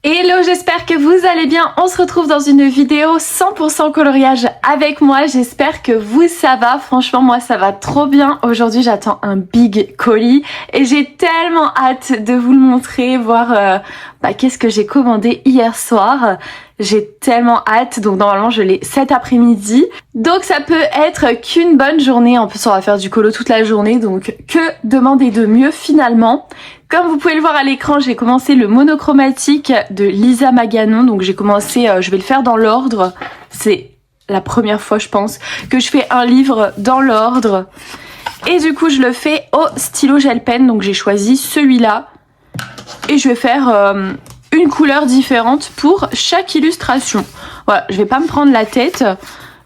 Hello, j'espère que vous allez bien. On se retrouve dans une vidéo 100% coloriage avec moi. J'espère que vous ça va. Franchement, moi ça va trop bien. Aujourd'hui, j'attends un big colis et j'ai tellement hâte de vous le montrer, voir qu'est-ce que j'ai commandé hier soir. J'ai tellement hâte, donc normalement je l'ai cet après-midi. Donc ça peut être qu'une bonne journée. En plus on va faire du colo toute la journée, donc que demander de mieux finalement. Comme vous pouvez le voir à l'écran, j'ai commencé le monochromatique de Lisa Maganon. Donc j'ai commencé, je vais le faire dans l'ordre. C'est la première fois je pense que je fais un livre dans l'ordre. Et du coup je le fais au stylo gel pen, donc j'ai choisi celui-là. Et je vais faire une couleur différente pour chaque illustration. Voilà, je vais pas me prendre la tête,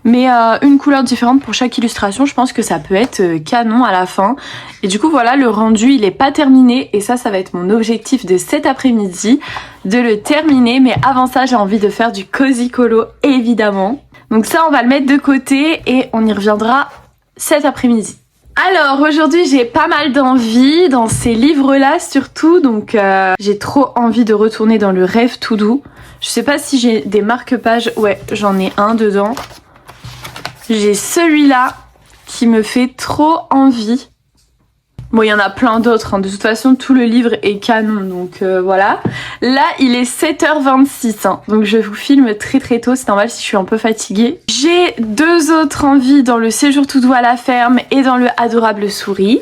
mais une couleur différente pour chaque illustration, je pense que ça peut être canon à la fin. Et du coup voilà, le rendu il est pas terminé et ça va être mon objectif de cet après-midi, de le terminer. Mais avant ça j'ai envie de faire du cozy colo évidemment. Donc ça on va le mettre de côté et on y reviendra cet après-midi. Alors aujourd'hui j'ai pas mal d'envie dans ces livres là surtout, donc j'ai trop envie de retourner dans le rêve tout doux. Je sais pas si j'ai des marque-pages, ouais j'en ai un dedans. J'ai celui-là qui me fait trop envie. Bon il y en a plein d'autres, hein. De toute façon tout le livre est canon, donc voilà. Là il est 7h26, hein. Donc je vous filme très tôt, c'est normal si je suis un peu fatiguée. J'ai deux autres envies dans le séjour tout doux à la ferme et dans le adorable souris.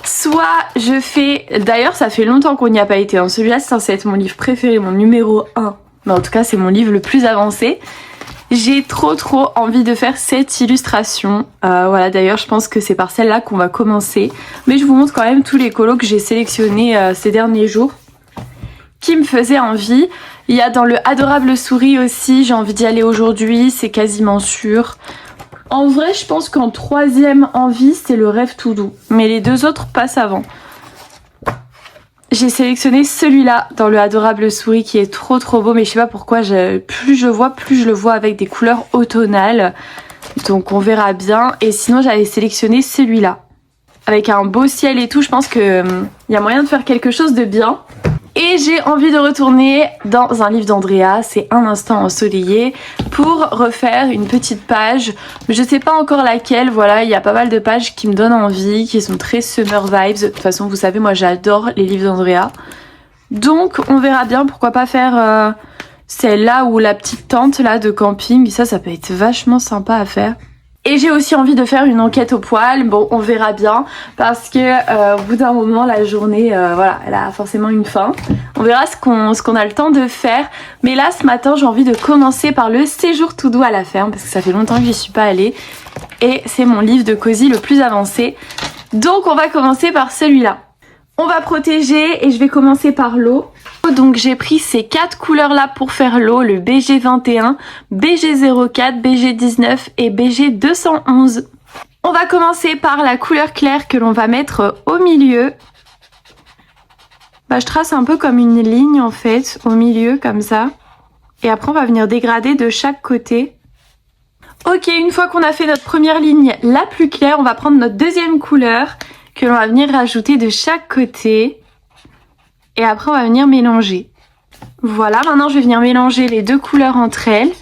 Soit je fais, d'ailleurs ça fait longtemps qu'on n'y a pas été, hein. Celui-là c'est censé être mon livre préféré, mon numéro 1. Mais en tout cas c'est mon livre le plus avancé. J'ai trop envie de faire cette illustration. Voilà, d'ailleurs je pense que c'est par celle-là qu'on va commencer. Mais je vous montre quand même tous les colos que j'ai sélectionnés ces derniers jours qui me faisaient envie. Il y a dans le adorable souris aussi, j'ai envie d'y aller aujourd'hui, c'est quasiment sûr. En vrai je pense qu'en troisième envie c'est le rêve tout doux. Mais les deux autres passent avant. J'ai sélectionné celui-là dans le adorable souris qui est trop beau, mais je sais pas pourquoi, plus je le vois avec des couleurs automnales. Donc on verra bien. Et sinon j'avais sélectionné celui-là. Avec un beau ciel et tout, je pense que y a moyen de faire quelque chose de bien. Et j'ai envie de retourner dans un livre d'Andrea, c'est Un instant ensoleillé, pour refaire une petite page. Mais je sais pas encore laquelle, voilà, il y a pas mal de pages qui me donnent envie, qui sont très summer vibes. De toute façon, vous savez, moi j'adore les livres d'Andrea. Donc on verra bien, pourquoi pas faire celle-là ou la petite tente là de camping. Ça peut être vachement sympa à faire. Et j'ai aussi envie de faire une enquête au poil. Bon, on verra bien parce que au bout d'un moment, la journée, voilà, elle a forcément une fin. On verra ce qu'on a le temps de faire. Mais là, ce matin, j'ai envie de commencer par le séjour tout doux à la ferme parce que ça fait longtemps que j'y suis pas allée. Et c'est mon livre de cosy le plus avancé. Donc, on va commencer par celui-là. On va protéger et je vais commencer par l'eau. Donc j'ai pris ces 4 couleurs là pour faire l'eau, le BG21, BG04, BG19 et BG211. On va commencer par la couleur claire que l'on va mettre au milieu. Je trace un peu comme une ligne en fait, au milieu comme ça. Et après on va venir dégrader de chaque côté. Ok, une fois qu'on a fait notre première ligne la plus claire, on va prendre notre deuxième couleur que l'on va venir rajouter de chaque côté. Et après on va venir mélanger. Voilà, maintenant je vais venir mélanger les deux couleurs entre elles.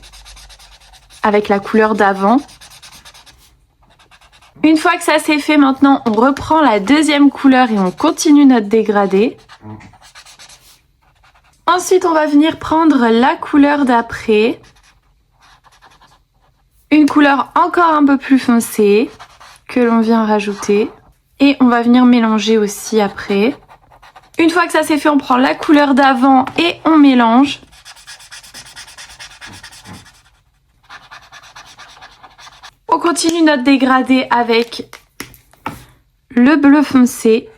Avec la couleur d'avant. Une fois que ça c'est fait, maintenant on reprend la deuxième couleur et on continue notre dégradé. Ensuite on va venir prendre la couleur d'après. Une couleur encore un peu plus foncée que l'on vient rajouter. Et on va venir mélanger aussi après. Une fois que ça c'est fait, on prend la couleur d'avant et on mélange. On continue notre dégradé avec le bleu foncé.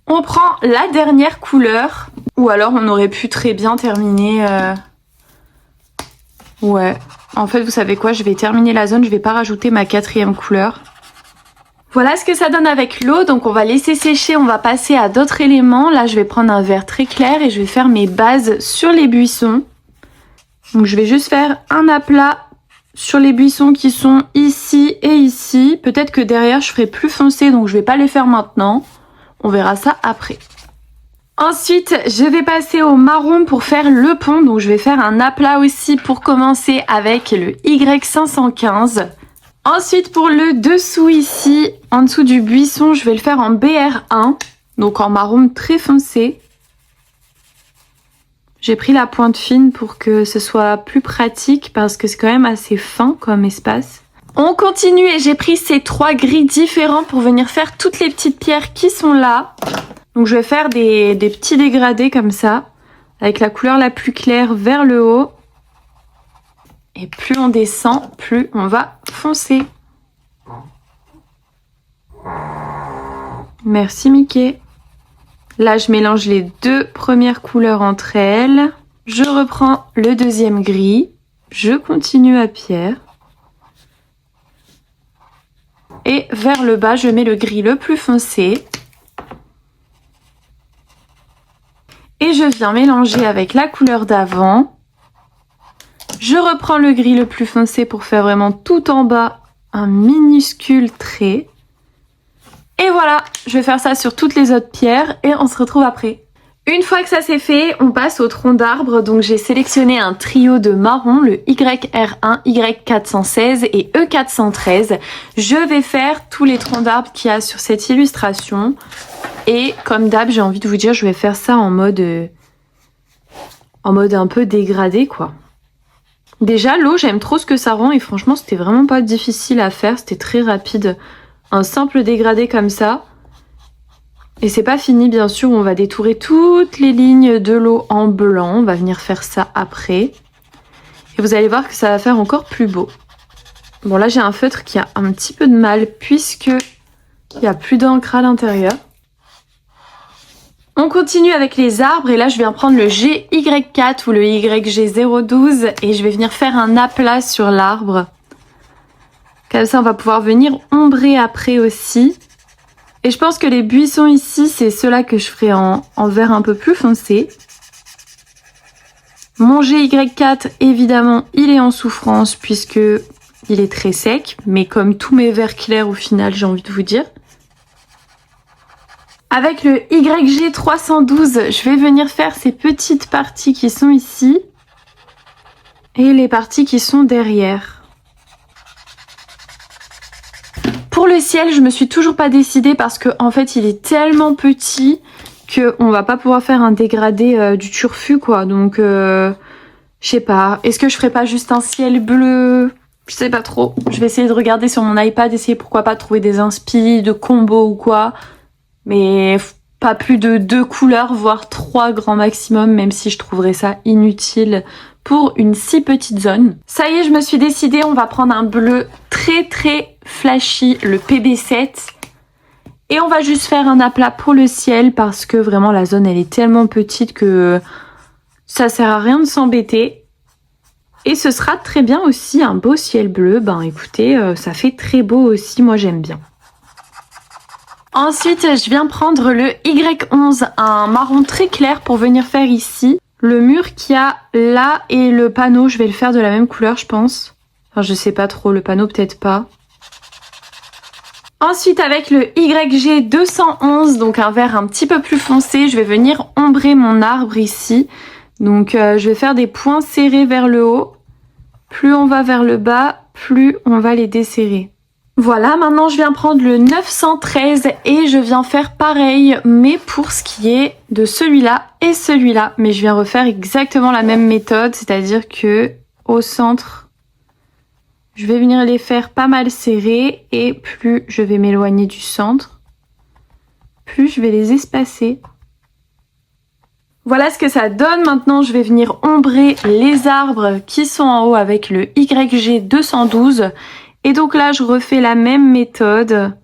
On prend la dernière couleur. Ou alors on aurait pu très bien terminer... Ouais, en fait vous savez quoi, je vais terminer la zone, je vais pas rajouter ma quatrième couleur. Voilà ce que ça donne avec l'eau, donc on va laisser sécher, on va passer à d'autres éléments. Là je vais prendre un vert très clair et je vais faire mes bases sur les buissons. Donc je vais juste faire un aplat sur les buissons qui sont ici et ici. Peut-être que derrière je ferai plus foncé, donc je vais pas les faire maintenant. On verra ça après. Ensuite, je vais passer au marron pour faire le pont. Donc je vais faire un aplat aussi pour commencer avec le Y515. Ensuite, pour le dessous ici, en dessous du buisson, je vais le faire en BR1. Donc en marron très foncé. J'ai pris la pointe fine pour que ce soit plus pratique parce que c'est quand même assez fin comme espace. On continue et j'ai pris ces 3 gris différents pour venir faire toutes les petites pierres qui sont là. Donc je vais faire des petits dégradés comme ça, avec la couleur la plus claire vers le haut. Et plus on descend, plus on va foncer. Merci Mickey. Là, je mélange les 2 premières couleurs entre elles. Je reprends le deuxième gris. Je continue à pierre. Et vers le bas, je mets le gris le plus foncé. Et je viens mélanger avec la couleur d'avant. Je reprends le gris le plus foncé pour faire vraiment tout en bas un minuscule trait. Et voilà, je vais faire ça sur toutes les autres pierres et on se retrouve après. Une fois que ça c'est fait, on passe au tronc d'arbre. Donc j'ai sélectionné un trio de marron, le YR1, Y416 et E413. Je vais faire tous les troncs d'arbres qu'il y a sur cette illustration. Et comme d'hab, j'ai envie de vous dire, je vais faire ça en mode un peu dégradé quoi. Déjà l'eau, j'aime trop ce que ça rend et franchement c'était vraiment pas difficile à faire, c'était très rapide. Un simple dégradé comme ça. Et c'est pas fini bien sûr, on va détourer toutes les lignes de l'eau en blanc. On va venir faire ça après. Et vous allez voir que ça va faire encore plus beau. Bon là j'ai un feutre qui a un petit peu de mal puisque il n'y a plus d'encre à l'intérieur. On continue avec les arbres et là je viens prendre le GY4 ou le YG012 et je vais venir faire un aplat sur l'arbre. Comme ça, on va pouvoir venir ombrer après aussi. Et je pense que les buissons ici, c'est ceux-là que je ferai en vert un peu plus foncé. Mon GY4, évidemment, il est en souffrance puisque il est très sec. Mais comme tous mes verts clairs au final, j'ai envie de vous dire. Avec le YG312, je vais venir faire ces petites parties qui sont ici. Et les parties qui sont derrière. Pour le ciel, je me suis toujours pas décidée parce que en fait, il est tellement petit que on va pas pouvoir faire un dégradé du turfu quoi. Donc je sais pas, est-ce que je ferais pas juste un ciel bleu? Je sais pas trop. Je vais essayer de regarder sur mon iPad, essayer pourquoi pas trouver des inspi de combo ou quoi. Mais pas plus de 2 couleurs, voire 3 grand maximum, même si je trouverais ça inutile pour une si petite zone. Ça y est, je me suis décidée, on va prendre un bleu très flashy, le PB7. Et on va juste faire un aplat pour le ciel parce que vraiment la zone elle est tellement petite que ça sert à rien de s'embêter. Et ce sera très bien aussi un beau ciel bleu. Ben écoutez, ça fait très beau aussi, moi j'aime bien. Ensuite, je viens prendre le Y11, un marron très clair pour venir faire ici. Le mur qu'il y a là et le panneau, je vais le faire de la même couleur, je pense. Enfin, je sais pas trop, le panneau peut-être pas. Ensuite, avec le YG211, donc un vert un petit peu plus foncé, je vais venir ombrer mon arbre ici. Donc, je vais faire des points serrés vers le haut. Plus on va vers le bas, plus on va les desserrer. Voilà, maintenant je viens prendre le 913 et je viens faire pareil, mais pour ce qui est de celui-là et celui-là. Mais je viens refaire exactement la même méthode, c'est-à-dire que au centre, je vais venir les faire pas mal serrés et plus je vais m'éloigner du centre, plus je vais les espacer. Voilà ce que ça donne. Maintenant, je vais venir ombrer les arbres qui sont en haut avec le YG212. Et donc là, je refais la même méthode,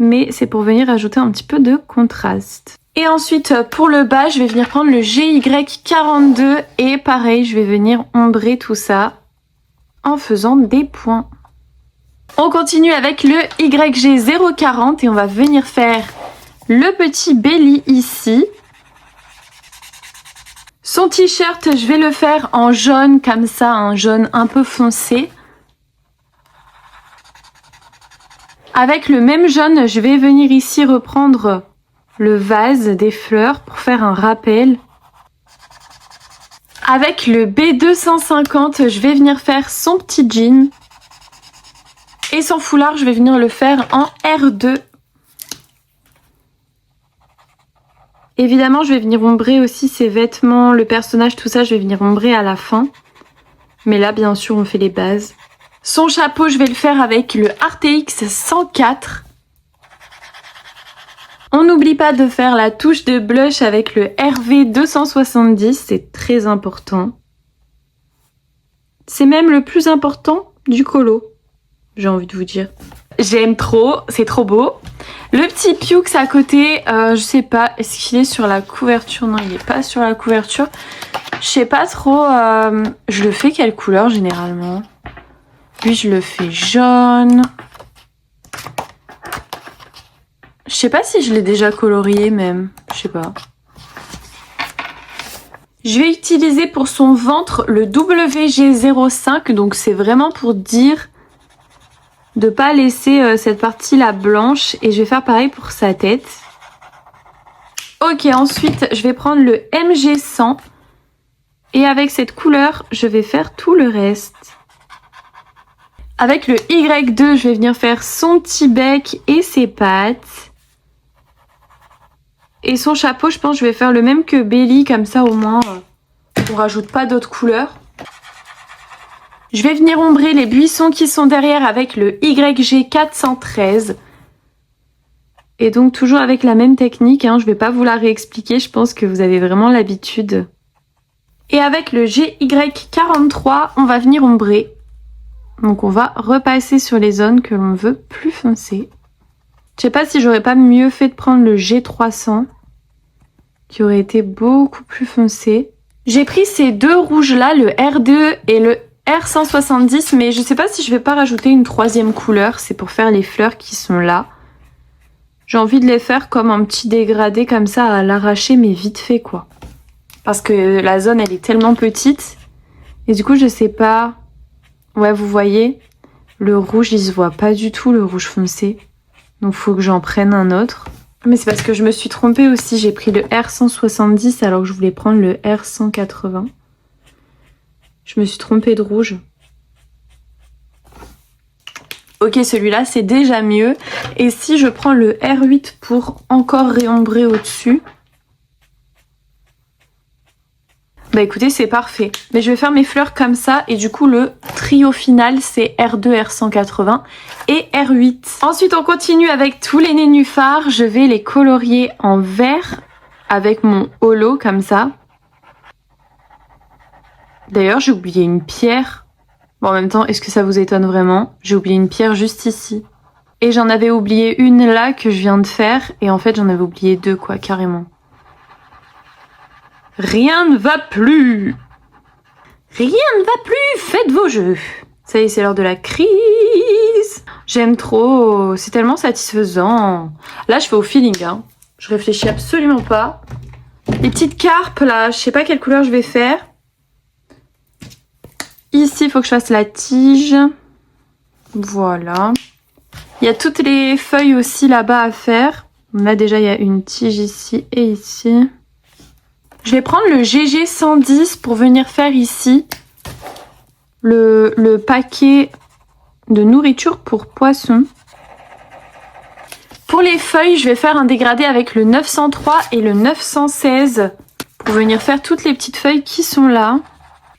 mais c'est pour venir ajouter un petit peu de contraste. Et ensuite, pour le bas, je vais venir prendre le GY42 et pareil, je vais venir ombrer tout ça en faisant des points. On continue avec le YG040 et on va venir faire le petit belly ici. Son t-shirt, je vais le faire en jaune, comme ça, un jaune un peu foncé. Avec le même jaune, je vais venir ici reprendre le vase des fleurs pour faire un rappel. Avec le B250, je vais venir faire son petit jean. Et son foulard, je vais venir le faire en R2. Évidemment, je vais venir ombrer aussi ses vêtements, le personnage, tout ça, je vais venir ombrer à la fin. Mais là, bien sûr, on fait les bases. Son chapeau, je vais le faire avec le RTX 104. On n'oublie pas de faire la touche de blush avec le RV 270, c'est très important. C'est même le plus important du colo, j'ai envie de vous dire. J'aime trop, c'est trop beau. Le petit Pioux à côté, je sais pas, est-ce qu'il est sur la couverture? Non, il n'est pas sur la couverture. Je sais pas trop, je le fais quelle couleur généralement? Lui, je le fais jaune. Je sais pas si je l'ai déjà colorié même, je sais pas. Je vais utiliser pour son ventre le WG05, donc c'est vraiment pour dire de pas laisser cette partie là blanche, et je vais faire pareil pour sa tête. Ok, ensuite je vais prendre le MG100 et avec cette couleur je vais faire tout le reste. Avec le Y2 je vais venir faire son petit bec et ses pattes. Et son chapeau, je pense que je vais faire le même que Belly, comme ça au moins on rajoute pas d'autres couleurs. Je vais venir ombrer les buissons qui sont derrière avec le YG413. Et donc toujours avec la même technique, hein, je vais pas vous la réexpliquer, je pense que vous avez vraiment l'habitude. Et avec le GY43, on va venir ombrer. Donc on va repasser sur les zones que l'on veut plus foncées. Je sais pas si j'aurais pas mieux fait de prendre le G300, qui aurait été beaucoup plus foncé. J'ai pris ces deux rouges là, le R2 et le R170, mais je sais pas si je vais pas rajouter une troisième couleur, c'est pour faire les fleurs qui sont là. J'ai envie de les faire comme un petit dégradé comme ça à l'arracher, mais vite fait quoi. Parce que la zone elle est tellement petite, et du coup je sais pas... Ouais, vous voyez, le rouge il se voit pas du tout, le rouge foncé. Donc faut que j'en prenne un autre. Mais c'est parce que je me suis trompée aussi. J'ai pris le R170 alors que je voulais prendre le R180. Je me suis trompée de rouge. Ok, celui-là c'est déjà mieux. Et si je prends le R8 pour encore réombrer au-dessus. Bah écoutez, c'est parfait. Mais je vais faire mes fleurs comme ça. Et du coup, le trio final, c'est R2, R180 et R8. Ensuite, on continue avec tous les nénuphars. Je vais les colorier en vert avec mon holo comme ça. D'ailleurs, j'ai oublié une pierre. Bon, en même temps, est-ce que ça vous étonne vraiment? J'ai oublié une pierre juste ici. Et j'en avais oublié une là que je viens de faire. Et en fait, j'en avais oublié deux, quoi, carrément. Rien ne va plus. Rien ne va plus, faites vos jeux. Ça y est, c'est l'heure de la crise. J'aime trop, c'est tellement satisfaisant. Là, je fais au feeling, hein. Je réfléchis absolument pas. Les petites carpes, là, je sais pas quelle couleur je vais faire. Ici, il faut que je fasse la tige. Voilà. Il y a toutes les feuilles aussi là-bas à faire. Là, déjà, il y a une tige ici et ici. Je vais prendre le GG110 pour venir faire ici le paquet de nourriture pour poissons. Pour les feuilles, je vais faire un dégradé avec le 903 et le 916 pour venir faire toutes les petites feuilles qui sont là.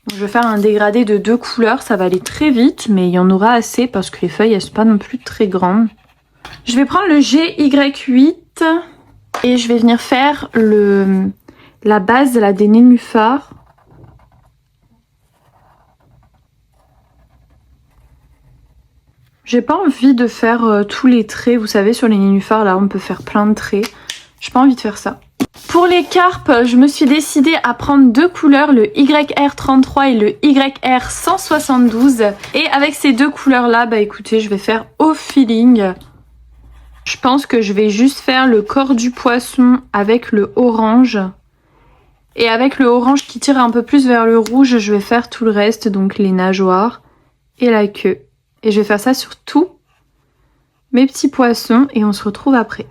Donc, je vais faire un dégradé de 2 couleurs, ça va aller très vite, mais il y en aura assez parce que les feuilles, elles sont pas non plus très grandes. Je vais prendre le GY8 et je vais venir faire la base là, des nénuphars. J'ai pas envie de faire tous les traits. Vous savez, sur les nénuphars, là, on peut faire plein de traits. J'ai pas envie de faire ça. Pour les carpes, je me suis décidée à prendre 2 couleurs, le YR33 et le YR172. Et avec ces 2 couleurs-là, bah écoutez, je vais faire au feeling. Je pense que je vais juste faire le corps du poisson avec le orange. Et avec le orange qui tire un peu plus vers le rouge, je vais faire tout le reste, donc les nageoires et la queue. Et je vais faire ça sur tous mes petits poissons et on se retrouve après.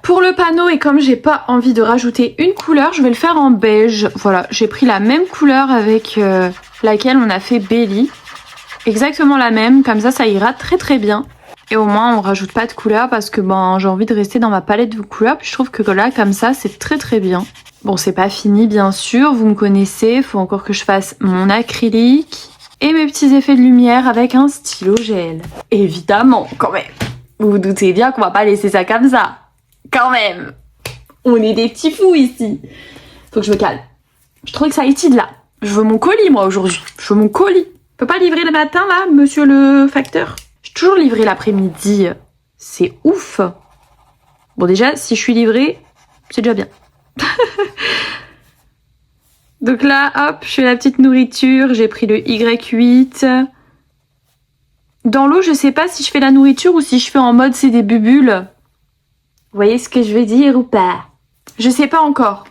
Pour le panneau, et comme j'ai pas envie de rajouter une couleur, je vais le faire en beige. Voilà, j'ai pris la même couleur avec laquelle on a fait Belly. Exactement la même, comme ça ira très très bien. Et au moins on rajoute pas de couleur parce que bon, j'ai envie de rester dans ma palette de couleurs. Puis je trouve que là, comme ça, c'est très très bien. Bon, c'est pas fini bien sûr, vous me connaissez, il faut encore que je fasse mon acrylique et mes petits effets de lumière avec un stylo gel. Évidemment, quand même. Vous vous doutez bien qu'on va pas laisser ça comme ça. Quand même. On est des petits fous ici. Faut que je me calme. Je trouve que ça étide là. Je veux mon colis moi aujourd'hui. Je veux mon colis. Peut pas livrer le matin là, monsieur le facteur? J'ai toujours livré l'après-midi. C'est ouf. Bon déjà, si je suis livrée, c'est déjà bien. Donc là, hop, je fais la petite nourriture. J'ai pris le Y8. Dans l'eau, je sais pas si je fais la nourriture ou si je fais en mode c'est des bubules. Vous voyez ce que je veux dire ou pas? Je sais pas encore.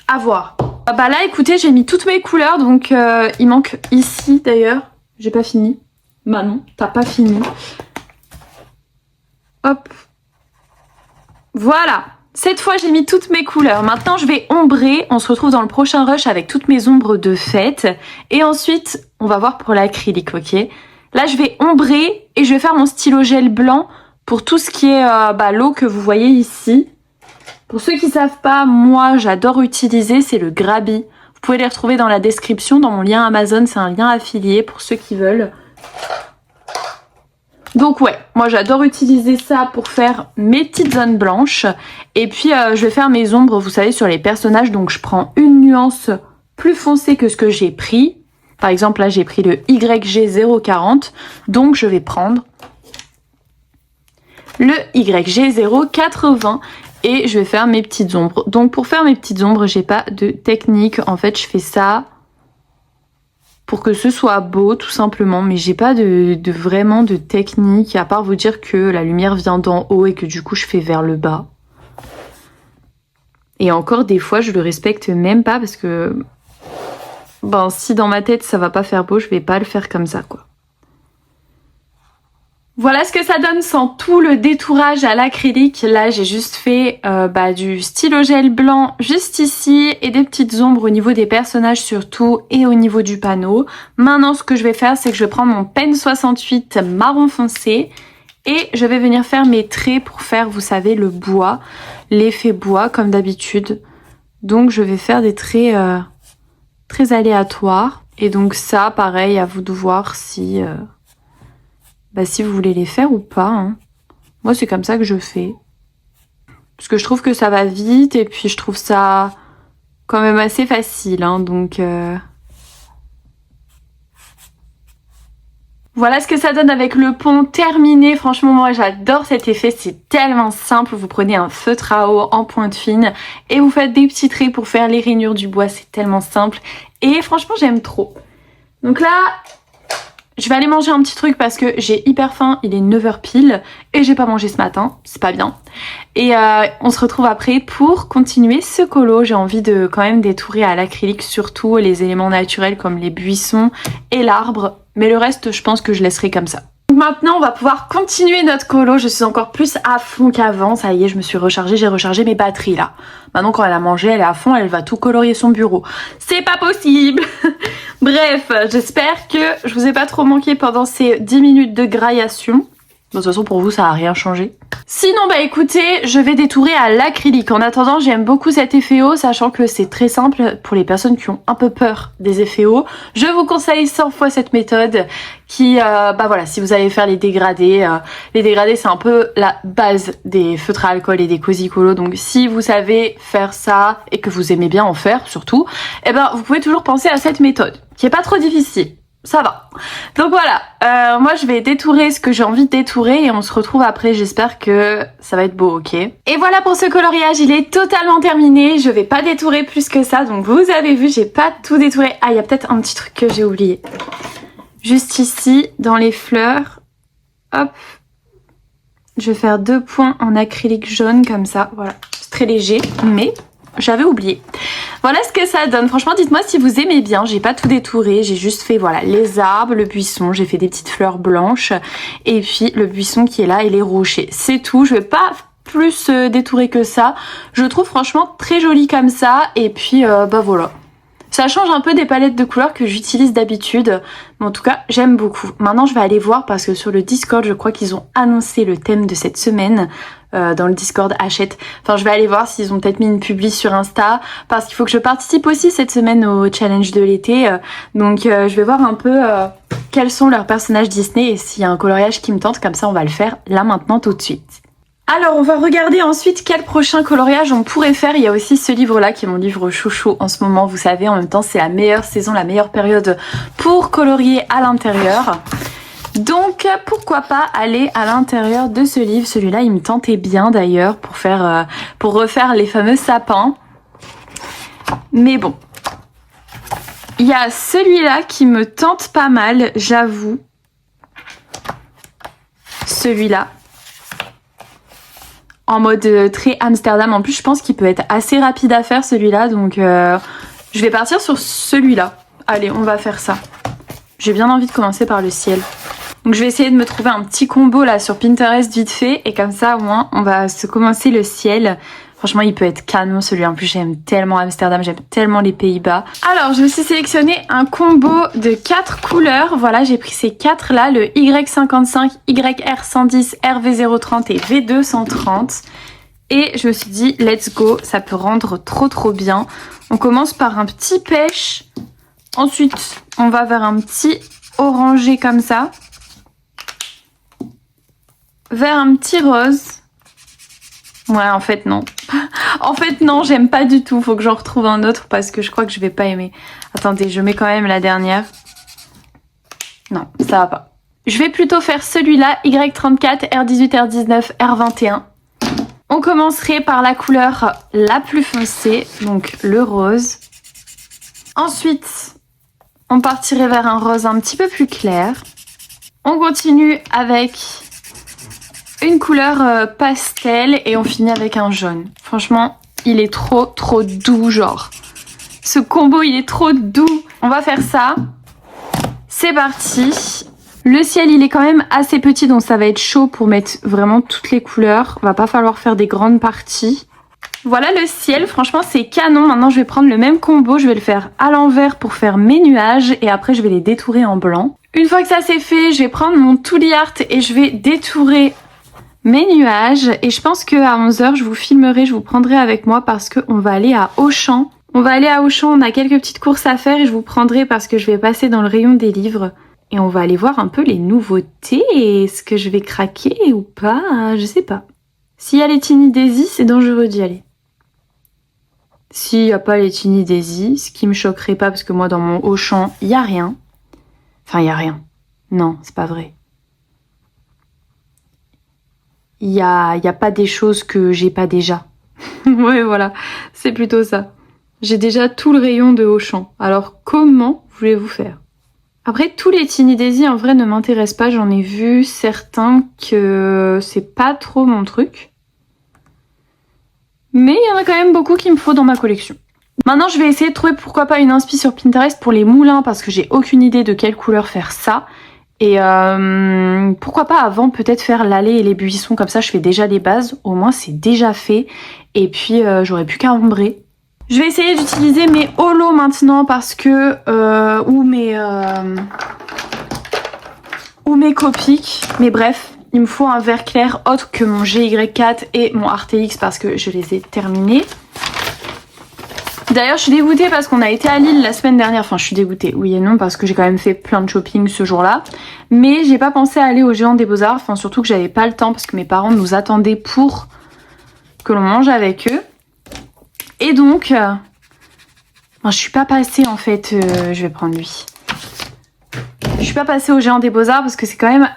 À voir. Bah là, écoutez, j'ai mis toutes mes couleurs. Donc, il manque ici d'ailleurs. J'ai pas fini. Bah non, t'as pas fini. Hop. Voilà. Cette fois, j'ai mis toutes mes couleurs. Maintenant, je vais ombrer. On se retrouve dans le prochain rush avec toutes mes ombres de fête. Et ensuite, on va voir pour l'acrylique, ok? Là, je vais ombrer et je vais faire mon stylo gel blanc pour tout ce qui est l'eau que vous voyez ici. Pour ceux qui savent pas, moi, j'adore utiliser, c'est le Grabi. Vous pouvez les retrouver dans la description, dans mon lien Amazon. C'est un lien affilié pour ceux qui veulent. Donc ouais, moi j'adore utiliser ça pour faire mes petites zones blanches. Et puis je vais faire mes ombres, vous savez, sur les personnages. Donc je prends une nuance plus foncée que ce que j'ai pris. Par exemple, là j'ai pris le YG040. Donc je vais prendre le YG080 et je vais faire mes petites ombres. Donc pour faire mes petites ombres, j'ai pas de technique. En fait, je fais ça pour que ce soit beau tout simplement, mais j'ai pas vraiment de technique à part vous dire que la lumière vient d'en haut et que du coup je fais vers le bas. Et encore des fois je le respecte même pas parce que bon, si dans ma tête ça va pas faire beau, je vais pas le faire comme ça quoi. Voilà ce que ça donne sans tout le détourage à l'acrylique. Là, j'ai juste fait du stylo gel blanc juste ici et des petites ombres au niveau des personnages surtout et au niveau du panneau. Maintenant, ce que je vais faire, c'est que je vais prendre mon pen 68 marron foncé et je vais venir faire mes traits pour faire, vous savez, le bois, l'effet bois comme d'habitude. Donc, je vais faire des traits très aléatoires. Et donc ça, pareil, à vous de voir si... si vous voulez les faire ou pas. Hein. Moi, c'est comme ça que je fais. Parce que je trouve que ça va vite et puis je trouve ça quand même assez facile. Hein, donc, voilà ce que ça donne avec le pont terminé. Franchement, moi, j'adore cet effet. C'est tellement simple. Vous prenez un feutre à eau en pointe fine et vous faites des petits traits pour faire les rainures du bois. C'est tellement simple. Et franchement, j'aime trop. Donc là... je vais aller manger un petit truc parce que j'ai hyper faim, il est 9h pile et j'ai pas mangé ce matin, c'est pas bien. Et on se retrouve après pour continuer ce colo. J'ai envie de quand même détourer à l'acrylique surtout les éléments naturels comme les buissons et l'arbre. Mais le reste, je pense que je laisserai comme ça. Donc maintenant, on va pouvoir continuer notre colo. Je suis encore plus à fond qu'avant. Ça y est, je me suis rechargée, j'ai rechargé mes batteries là. Maintenant, quand elle a mangé, elle est à fond, elle va tout colorier son bureau. C'est pas possible. Bref, j'espère que je vous ai pas trop manqué pendant ces 10 minutes de graillation. De toute façon, pour vous, ça n'a rien changé. Sinon, écoutez, je vais détourer à l'acrylique. En attendant, j'aime beaucoup cet effet eau, sachant que c'est très simple pour les personnes qui ont un peu peur des effets eau. Je vous conseille 100 fois cette méthode qui, voilà, si vous allez faire les dégradés c'est un peu la base des feutres à alcool et des cozy colo. Donc, si vous savez faire ça et que vous aimez bien en faire, surtout, vous pouvez toujours penser à cette méthode, qui est pas trop difficile. Ça va. Donc voilà, moi je vais détourer ce que j'ai envie de détourer et on se retrouve après, j'espère que ça va être beau, ok? Et voilà pour ce coloriage, il est totalement terminé, je vais pas détourer plus que ça, donc vous avez vu, j'ai pas tout détouré. Ah, il y a peut-être un petit truc que j'ai oublié. Juste ici, dans les fleurs, hop, je vais faire 2 points en acrylique jaune comme ça, voilà. C'est très léger, mais j'avais oublié. Voilà ce que ça donne. Franchement, dites-moi si vous aimez bien. J'ai pas tout détouré. J'ai juste fait voilà les arbres, le buisson. J'ai fait des petites fleurs blanches et puis le buisson qui est là et les rochers. C'est tout. Je vais pas plus détourer que ça. Je le trouve franchement très joli comme ça. Et puis bah voilà. Ça change un peu des palettes de couleurs que j'utilise d'habitude. Mais en tout cas, j'aime beaucoup. Maintenant, je vais aller voir parce que sur le Discord, je crois qu'ils ont annoncé le thème de cette semaine. Dans le Discord Hachette. Enfin, je vais aller voir s'ils ont peut-être mis une publi sur Insta. Parce qu'il faut que je participe aussi cette semaine au challenge de l'été. Donc, je vais voir un peu quels sont leurs personnages Disney et s'il y a un coloriage qui me tente. Comme ça, on va le faire là, maintenant, tout de suite. Alors, on va regarder ensuite quel prochain coloriage on pourrait faire. Il y a aussi ce livre-là qui est mon livre chouchou en ce moment. Vous savez, en même temps, c'est la meilleure saison, la meilleure période pour colorier à l'intérieur. Donc, pourquoi pas aller à l'intérieur de ce livre. Celui-là, il me tentait bien d'ailleurs pour refaire les fameux sapins. Mais bon, il y a celui-là qui me tente pas mal, j'avoue. Celui-là. En mode très Amsterdam. En plus, je pense qu'il peut être assez rapide à faire celui-là. Donc, je vais partir sur celui-là. Allez, on va faire ça. J'ai bien envie de commencer par le ciel. Donc, je vais essayer de me trouver un petit combo là sur Pinterest vite fait. Et comme ça, au moins, on va se commencer le ciel. Franchement, il peut être canon celui-là. En plus, j'aime tellement Amsterdam, j'aime tellement les Pays-Bas. Alors, je me suis sélectionné un combo de 4 couleurs. Voilà, j'ai pris ces 4 là, le Y55, YR110, RV030 et V230. Et je me suis dit, let's go, ça peut rendre trop bien. On commence par un petit pêche. Ensuite, on va vers un petit orangé comme ça. Vers un petit rose. Ouais, en fait, non. En fait, non, j'aime pas du tout. Faut que j'en retrouve un autre parce que je crois que je vais pas aimer. Attendez, je mets quand même la dernière. Non, ça va pas. Je vais plutôt faire celui-là, Y34, R18, R19, R21. On commencerait par la couleur la plus foncée, donc le rose. Ensuite, on partirait vers un rose un petit peu plus clair. On continue avec une couleur pastel et on finit avec un jaune. Franchement, il est trop doux, genre. Ce combo, il est trop doux. On va faire ça. C'est parti. Le ciel, il est quand même assez petit, donc ça va être chaud pour mettre vraiment toutes les couleurs. Va pas falloir faire des grandes parties. Voilà le ciel, franchement c'est canon. Maintenant je vais prendre le même combo, je vais le faire à l'envers pour faire mes nuages et après je vais les détourer en blanc. Une fois que ça c'est fait, je vais prendre mon Tooly Art et je vais détourer mes nuages. Et je pense qu'à 11 h je vous filmerai, je vous prendrai avec moi parce qu'on va aller à Auchan. On va aller à Auchan, on a quelques petites courses à faire et je vous prendrai parce que je vais passer dans le rayon des livres. Et on va aller voir un peu les nouveautés. Est-ce que je vais craquer ou pas? Je sais pas. S'il y a les Tiny Daisy, c'est dangereux d'y aller. S'il n'y a pas les Tiny Daisy, ce qui me choquerait pas parce que moi dans mon Auchan, il n'y a rien. Enfin, il n'y a rien. Non, c'est pas vrai. Il y a pas des choses que j'ai pas déjà. Ouais, voilà, c'est plutôt ça. J'ai déjà tout le rayon de Auchan. Alors comment voulez-vous faire? Après, tous les Tiny Daisy en vrai ne m'intéressent pas. J'en ai vu certains que c'est pas trop mon truc. Mais il y en a quand même beaucoup qu'il me faut dans ma collection. Maintenant, je vais essayer de trouver pourquoi pas une inspi sur Pinterest pour les moulins parce que j'ai aucune idée de quelle couleur faire ça. Et pourquoi pas avant peut-être faire l'allée et les buissons, comme ça je fais déjà les bases. Au moins c'est déjà fait. Et puis j'aurais plus qu'à ombrer. Je vais essayer d'utiliser mes holos maintenant parce que ou mes Copics. Mais bref, il me faut un vert clair autre que mon GY4 et mon RTX parce que je les ai terminés. D'ailleurs, je suis dégoûtée parce qu'on a été à Lille la semaine dernière. Enfin, je suis dégoûtée, oui et non, parce que j'ai quand même fait plein de shopping ce jour-là. Mais j'ai pas pensé à aller au Géant des Beaux-Arts. Enfin, surtout que j'avais pas le temps parce que mes parents nous attendaient pour que l'on mange avec eux. Et donc, je suis pas passée en fait. Je vais prendre lui. Je suis pas passée au Géant des Beaux-Arts parce que c'est quand même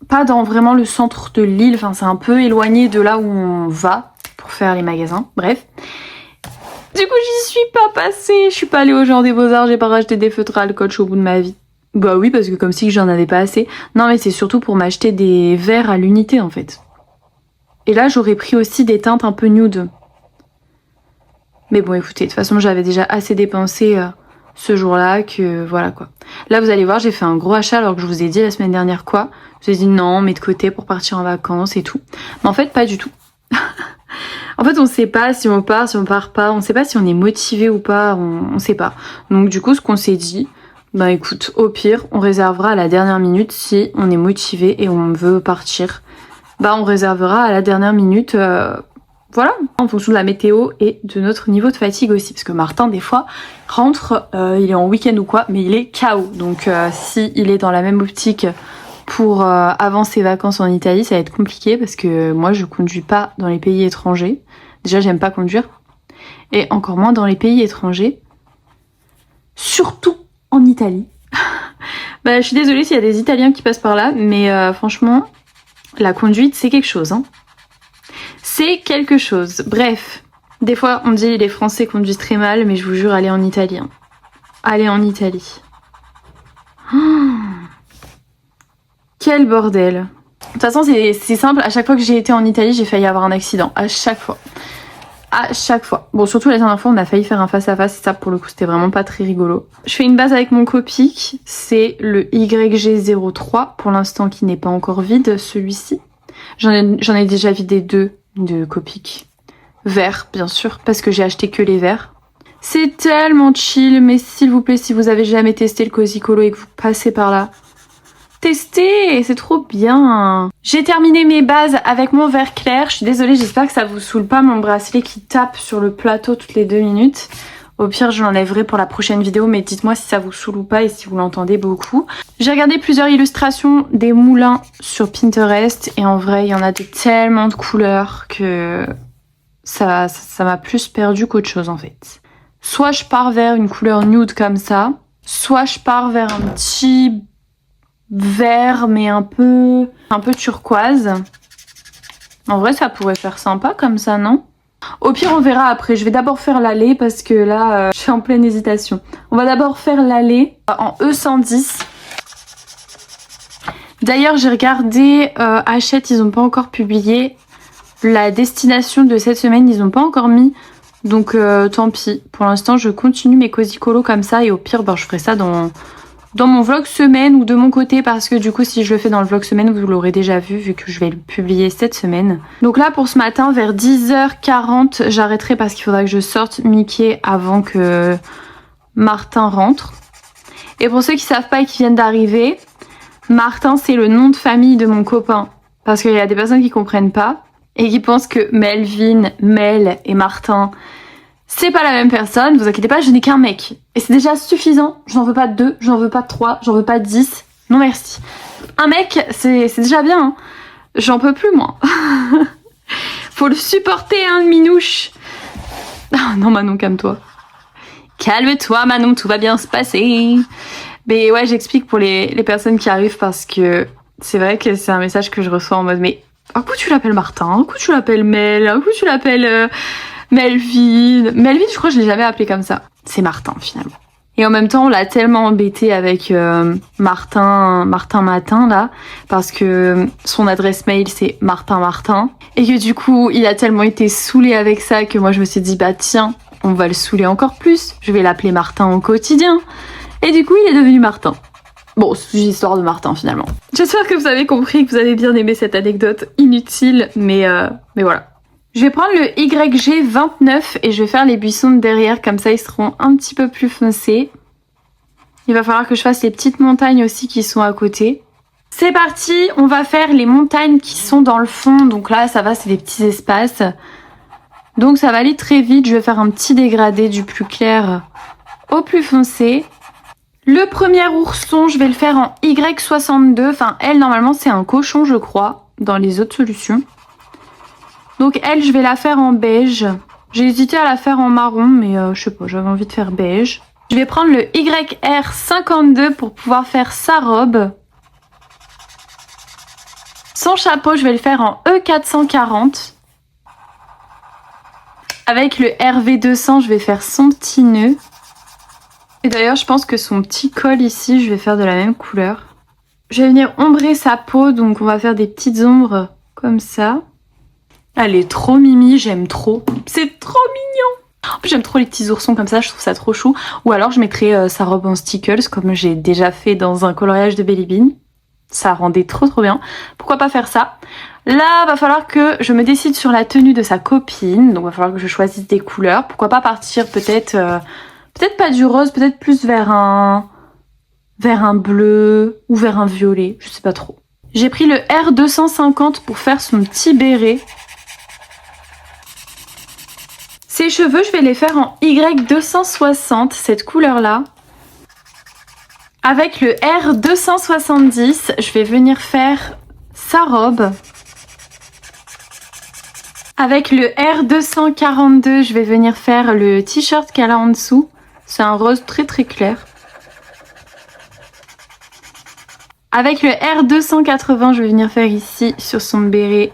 pas dans vraiment le centre de Lille. Enfin, c'est un peu éloigné de là où on va pour faire les magasins. Bref. Du coup, j'y suis pas passée. Je suis pas allée au Géant des Beaux-Arts. J'ai pas racheté des feutres à Alcoche au bout de ma vie. Bah oui, parce que comme si j'en avais pas assez. Non, mais c'est surtout pour m'acheter des verres à l'unité en fait. Et là, j'aurais pris aussi des teintes un peu nude. Mais bon, écoutez, de toute façon, j'avais déjà assez dépensé ce jour-là que voilà quoi. Là, vous allez voir, j'ai fait un gros achat alors que je vous ai dit la semaine dernière quoi. Je vous ai dit non, mets de côté pour partir en vacances et tout. Mais en fait, pas du tout. En fait, on sait pas si on part, si on part pas. On sait pas si on est motivé ou pas. On sait pas. Donc du coup, ce qu'on s'est dit, bah écoute, au pire, on réservera à la dernière minute si on est motivé et on veut partir. Bah on réservera à la dernière minute. Voilà, en fonction de la météo et de notre niveau de fatigue aussi. Parce que Martin, des fois, rentre, il est en week-end ou quoi, mais il est KO. Donc si il est dans la même optique pour avant ses vacances en Italie, ça va être compliqué parce que moi, je conduis pas dans les pays étrangers. Déjà, j'aime pas conduire. Et encore moins dans les pays étrangers. Surtout en Italie. Bah, je suis désolée s'il y a des Italiens qui passent par là, mais franchement, la conduite, c'est quelque chose, hein. C'est quelque chose. Bref, des fois on dit les Français conduisent très mal, mais je vous jure, allez en Italie. Hein. Allez en Italie. Oh, quel bordel. De toute façon, c'est simple. À chaque fois que j'ai été en Italie, j'ai failli avoir un accident. À chaque fois. À chaque fois. Bon, surtout la dernière fois, on a failli faire un face-à-face. Et ça, pour le coup, c'était vraiment pas très rigolo. Je fais une base avec mon Copic. C'est le YG03, pour l'instant, qui n'est pas encore vide, celui-ci. J'en ai déjà vidé 2 de Copic. Verts, bien sûr, parce que j'ai acheté que les verts. C'est tellement chill, mais s'il vous plaît, si vous avez jamais testé le Cozy Colo et que vous passez par là, testez, c'est trop bien. J'ai terminé mes bases avec mon vert clair. Je suis désolée, j'espère que ça vous saoule pas mon bracelet qui tape sur le plateau toutes les 2 minutes. Au pire, je l'enlèverai pour la prochaine vidéo, mais dites-moi si ça vous saoule ou pas et si vous l'entendez beaucoup. J'ai regardé plusieurs illustrations des moulins sur Pinterest et en vrai, il y en a tellement de couleurs que ça m'a plus perdu qu'autre chose en fait. Soit je pars vers une couleur nude comme ça, soit je pars vers un petit vert mais un peu turquoise. En vrai, ça pourrait faire sympa comme ça, non ? Au pire, on verra après. Je vais d'abord faire l'allée parce que là, je suis en pleine hésitation. On va d'abord faire l'allée en E110. D'ailleurs, j'ai regardé Hachette, ils n'ont pas encore publié la destination de cette semaine. Ils n'ont pas encore mis. Donc, tant pis. Pour l'instant, je continue mes Cozy Colo comme ça. Et au pire, ben, je ferai ça dans mon vlog semaine ou de mon côté parce que du coup si je le fais dans le vlog semaine vous l'aurez déjà vu que je vais le publier cette semaine. Donc là pour ce matin vers 10h40 j'arrêterai parce qu'il faudra que je sorte Mickey avant que Martin rentre. Et pour ceux qui savent pas et qui viennent d'arriver, Martin c'est le nom de famille de mon copain parce qu'il y a des personnes qui comprennent pas et qui pensent que Melvin, Mel et Martin c'est pas la même personne, vous inquiétez pas, je n'ai qu'un mec. Et c'est déjà suffisant, j'en veux pas 2, j'en veux pas 3, j'en veux pas 10. Non merci. Un mec, c'est déjà bien. Hein. J'en peux plus moi. Faut le supporter, hein, minouche. Ah, non Manon, calme-toi. Calme-toi Manon, tout va bien se passer. Mais ouais, j'explique pour les personnes qui arrivent parce que c'est vrai que c'est un message que je reçois en mode mais un coup tu l'appelles Martin, un coup tu l'appelles Mel, un coup tu l'appelles... Melvin, je crois que je l'ai jamais appelé comme ça. C'est Martin finalement. Et en même temps, on l'a tellement embêté avec Martin Matin là, parce que son adresse mail c'est Martin, et que du coup, il a tellement été saoulé avec ça que moi je me suis dit bah tiens, on va le saouler encore plus. Je vais l'appeler Martin au quotidien. Et du coup, il est devenu Martin. Bon, c'est une histoire de Martin finalement. J'espère que vous avez compris, que vous avez bien aimé cette anecdote inutile, mais voilà. Je vais prendre le YG29 et je vais faire les buissons de derrière, comme ça ils seront un petit peu plus foncés. Il va falloir que je fasse les petites montagnes aussi qui sont à côté. C'est parti, on va faire les montagnes qui sont dans le fond, donc là ça va, c'est des petits espaces. Donc ça va aller très vite, je vais faire un petit dégradé du plus clair au plus foncé. Le premier ourson, je vais le faire en Y62, enfin elle normalement c'est un cochon je crois, dans les autres solutions. Donc elle, je vais la faire en beige. J'ai hésité à la faire en marron, mais je sais pas, j'avais envie de faire beige. Je vais prendre le YR52 pour pouvoir faire sa robe. Son chapeau, je vais le faire en E440. Avec le RV200, je vais faire son petit nœud. Et d'ailleurs, je pense que son petit col ici, je vais faire de la même couleur. Je vais venir ombrer sa peau, donc on va faire des petites ombres comme ça. Elle est trop mimi, j'aime trop. C'est trop mignon. En plus j'aime trop les petits oursons comme ça, je trouve ça trop chou. Ou alors je mettrais sa robe en stickles comme j'ai déjà fait dans un coloriage de Belly Bean. Ça rendait trop bien. Pourquoi pas faire ça? Là, va falloir que je me décide sur la tenue de sa copine. Donc va falloir que je choisisse des couleurs. Pourquoi pas partir peut-être pas du rose, peut-être plus vers un bleu ou vers un violet, je sais pas trop. J'ai pris le R250 pour faire son petit béret. Ses cheveux, je vais les faire en Y260, cette couleur-là. Avec le R270, je vais venir faire sa robe. Avec le R242, je vais venir faire le t-shirt qu'elle a en dessous. C'est un rose très clair. Avec le R280, je vais venir faire ici, sur son béret,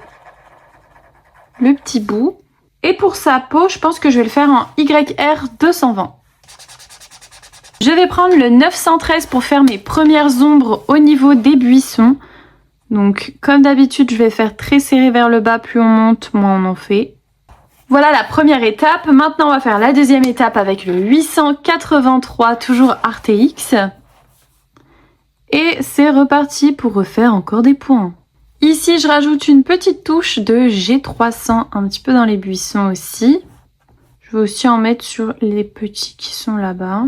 le petit bout. Et pour sa peau, je pense que je vais le faire en YR220. Je vais prendre le 913 pour faire mes premières ombres au niveau des buissons. Donc, comme d'habitude, je vais faire très serré vers le bas. Plus on monte, moins on en fait. Voilà la première étape. Maintenant, on va faire la deuxième étape avec le 883, toujours Arteix. Et c'est reparti pour refaire encore des points. Ici, je rajoute une petite touche de G300, un petit peu dans les buissons aussi. Je vais aussi en mettre sur les petits qui sont là-bas.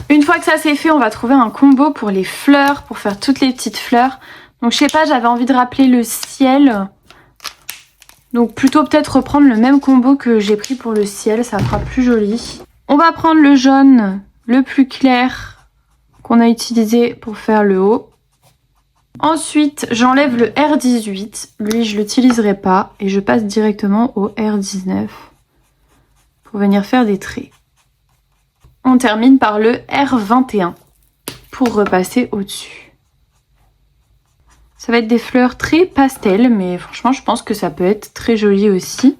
Une fois que ça c'est fait, on va trouver un combo pour les fleurs, pour faire toutes les petites fleurs. Donc je sais pas, j'avais envie de rappeler le ciel. Donc plutôt peut-être reprendre le même combo que j'ai pris pour le ciel, ça fera plus joli. On va prendre le jaune, le plus clair qu'on a utilisé pour faire le haut. Ensuite, j'enlève le R18. Lui, je l'utiliserai pas et je passe directement au R19 pour venir faire des traits. On termine par le R21 pour repasser au-dessus. Ça va être des fleurs très pastel, mais franchement, je pense que ça peut être très joli aussi.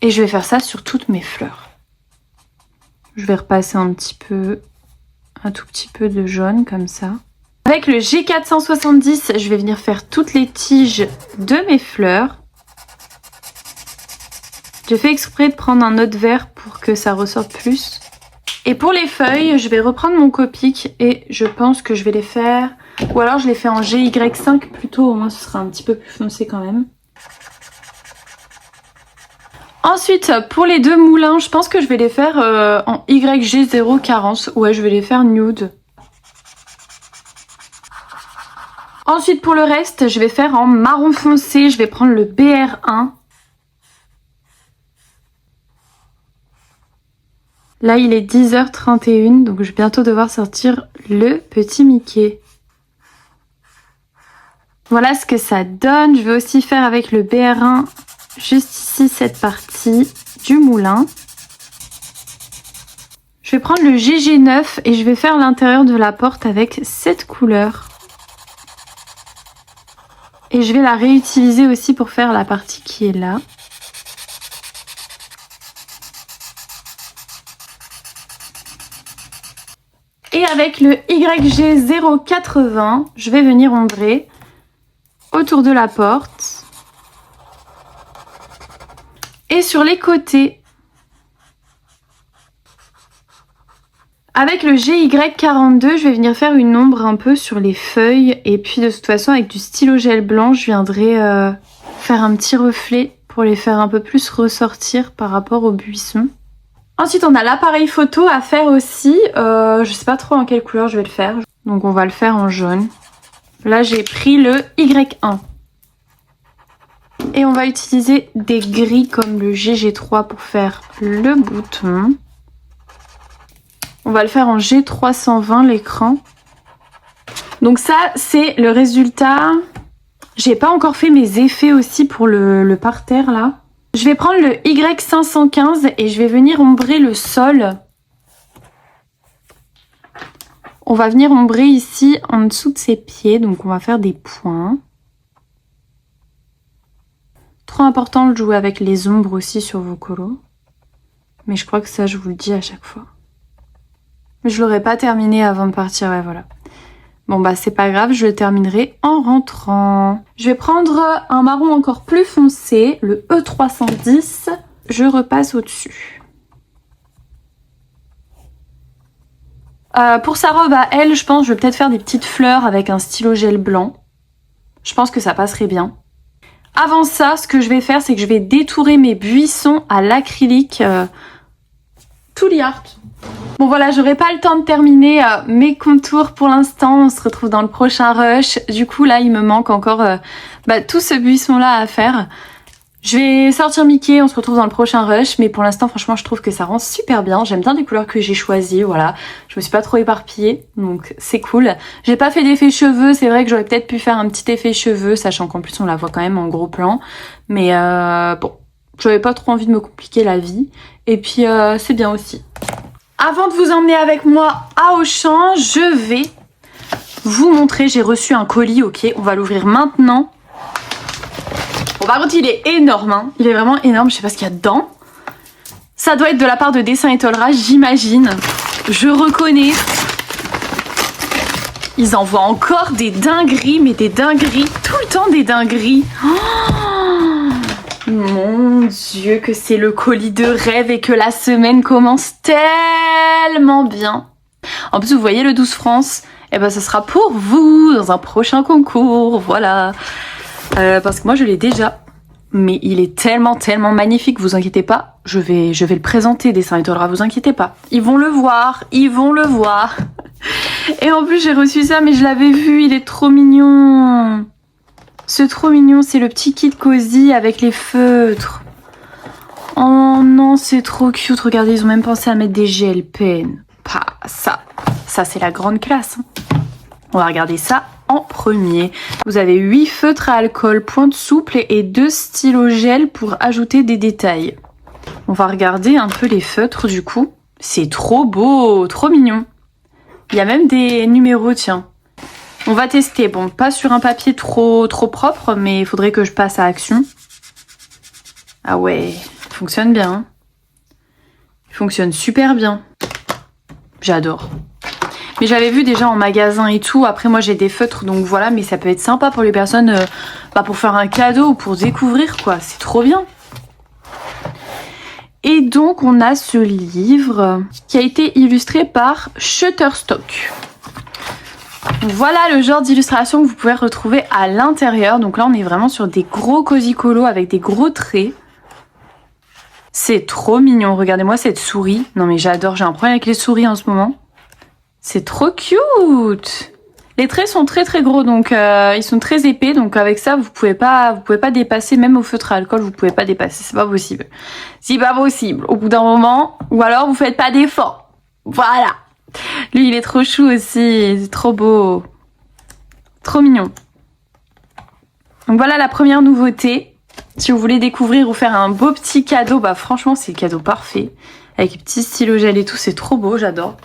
Et je vais faire ça sur toutes mes fleurs. Je vais repasser un tout petit peu de jaune comme ça. Avec le G470, je vais venir faire toutes les tiges de mes fleurs. J'ai fait exprès de prendre un autre vert pour que ça ressorte plus. Et pour les feuilles, je vais reprendre mon Copic et je pense que je vais les faire... Ou alors je les fais en GY5 plutôt, au moins ce sera un petit peu plus foncé quand même. Ensuite, pour les deux moulins, je pense que je vais les faire en YG040. Ouais, je vais les faire nude. Ensuite, pour le reste, je vais faire en marron foncé. Je vais prendre le BR1. Là, il est 10h31, donc je vais bientôt devoir sortir le petit Mickey. Voilà ce que ça donne. Je vais aussi faire avec le BR1, juste ici, cette partie du moulin. Je vais prendre le GG9 et je vais faire l'intérieur de la porte avec cette couleur. Et je vais la réutiliser aussi pour faire la partie qui est là. Et avec le YG080, je vais venir ombrer autour de la porte. Et sur les côtés. Avec le GY42, je vais venir faire une ombre un peu sur les feuilles. Et puis de toute façon, avec du stylo gel blanc, je viendrai faire un petit reflet pour les faire un peu plus ressortir par rapport au buisson. Ensuite, on a l'appareil photo à faire aussi. Je sais pas trop en quelle couleur je vais le faire. Donc on va le faire en jaune. Là, j'ai pris le Y1. Et on va utiliser des gris comme le GG3 pour faire le bouton. On va le faire en G320 l'écran. Donc ça, c'est le résultat. J'ai pas encore fait mes effets aussi pour le parterre là. Je vais prendre le Y515 et je vais venir ombrer le sol. On va venir ombrer ici en dessous de ses pieds. Donc on va faire des points. Trop important de jouer avec les ombres aussi sur vos colos. Mais je crois que ça, je vous le dis à chaque fois. Mais je l'aurais pas terminé avant de partir, ouais, voilà. Bon bah c'est pas grave, je le terminerai en rentrant. Je vais prendre un marron encore plus foncé, le E310. Je repasse au-dessus. Pour sa robe à elle, je pense que je vais peut-être faire des petites fleurs avec un stylo gel blanc. Je pense que ça passerait bien. Avant ça, ce que je vais faire, c'est que je vais détourer mes buissons à l'acrylique Tooly Art. Bon voilà, j'aurai pas le temps de terminer mes contours pour l'instant. On se retrouve dans le prochain rush. Du coup, là, il me manque encore tout ce buisson-là à faire. Je vais sortir Mickey, on se retrouve dans le prochain rush, mais pour l'instant, franchement, je trouve que ça rend super bien. J'aime bien les couleurs que j'ai choisies, voilà. Je me suis pas trop éparpillée, donc c'est cool. J'ai pas fait d'effet cheveux, c'est vrai que j'aurais peut-être pu faire un petit effet cheveux, sachant qu'en plus, on la voit quand même en gros plan. Mais bon, j'avais pas trop envie de me compliquer la vie. Et puis, c'est bien aussi. Avant de vous emmener avec moi à Auchan, je vais vous montrer, j'ai reçu un colis, ok, on va l'ouvrir maintenant. Bon, par contre, il est énorme, hein. Il est vraiment énorme, je sais pas ce qu'il y a dedans. Ça doit être de la part de Dessin Étoilera, j'imagine. Je reconnais. Ils envoient encore des dingueries, mais des dingueries, tout le temps des dingueries. Oh, mon Dieu, que c'est le colis de rêve et que la semaine commence tellement bien. En plus, vous voyez le 12 France, eh ben, ce sera pour vous dans un prochain concours, voilà. Parce que moi je l'ai déjà, mais il est tellement magnifique, vous inquiétez pas, je vais le présenter Dessin Étoilera, vous inquiétez pas, ils vont le voir. Et en plus j'ai reçu ça, mais je l'avais vu, il est trop mignon. C'est trop mignon, c'est le petit kit cosy avec les feutres. Oh non, c'est trop cute, regardez, ils ont même pensé à mettre des gel pen. Ça c'est la grande classe. On va regarder ça en premier. Vous avez 8 feutres à alcool, pointe souple et 2 stylos gel pour ajouter des détails. On va regarder un peu les feutres du coup. C'est trop beau, trop mignon. Il y a même des numéros, tiens. On va tester. Bon, pas sur un papier trop propre, mais il faudrait que je passe à action. Ah ouais, il fonctionne bien. Hein. Il fonctionne super bien. J'adore. Mais j'avais vu déjà en magasin et tout. Après, moi, j'ai des feutres, donc voilà. Mais ça peut être sympa pour les personnes, pour faire un cadeau ou pour découvrir, quoi. C'est trop bien. Et donc, on a ce livre qui a été illustré par Shutterstock. Voilà le genre d'illustration que vous pouvez retrouver à l'intérieur. Donc là, on est vraiment sur des gros cozy colos avec des gros traits. C'est trop mignon. Regardez-moi cette souris. Non, mais j'adore. J'ai un problème avec les souris en ce moment. C'est trop cute. Les traits sont très gros, donc ils sont très épais, donc avec ça vous pouvez pas dépasser, même au feutre à alcool vous pouvez pas dépasser, c'est pas possible. C'est pas possible au bout d'un moment, ou alors vous faites pas d'effort. Voilà. Lui il est trop chou aussi, c'est trop beau. Trop mignon. Donc voilà la première nouveauté. Si vous voulez découvrir ou faire un beau petit cadeau, franchement c'est le cadeau parfait. Avec les petits stylos gel et tout, c'est trop beau, j'adore.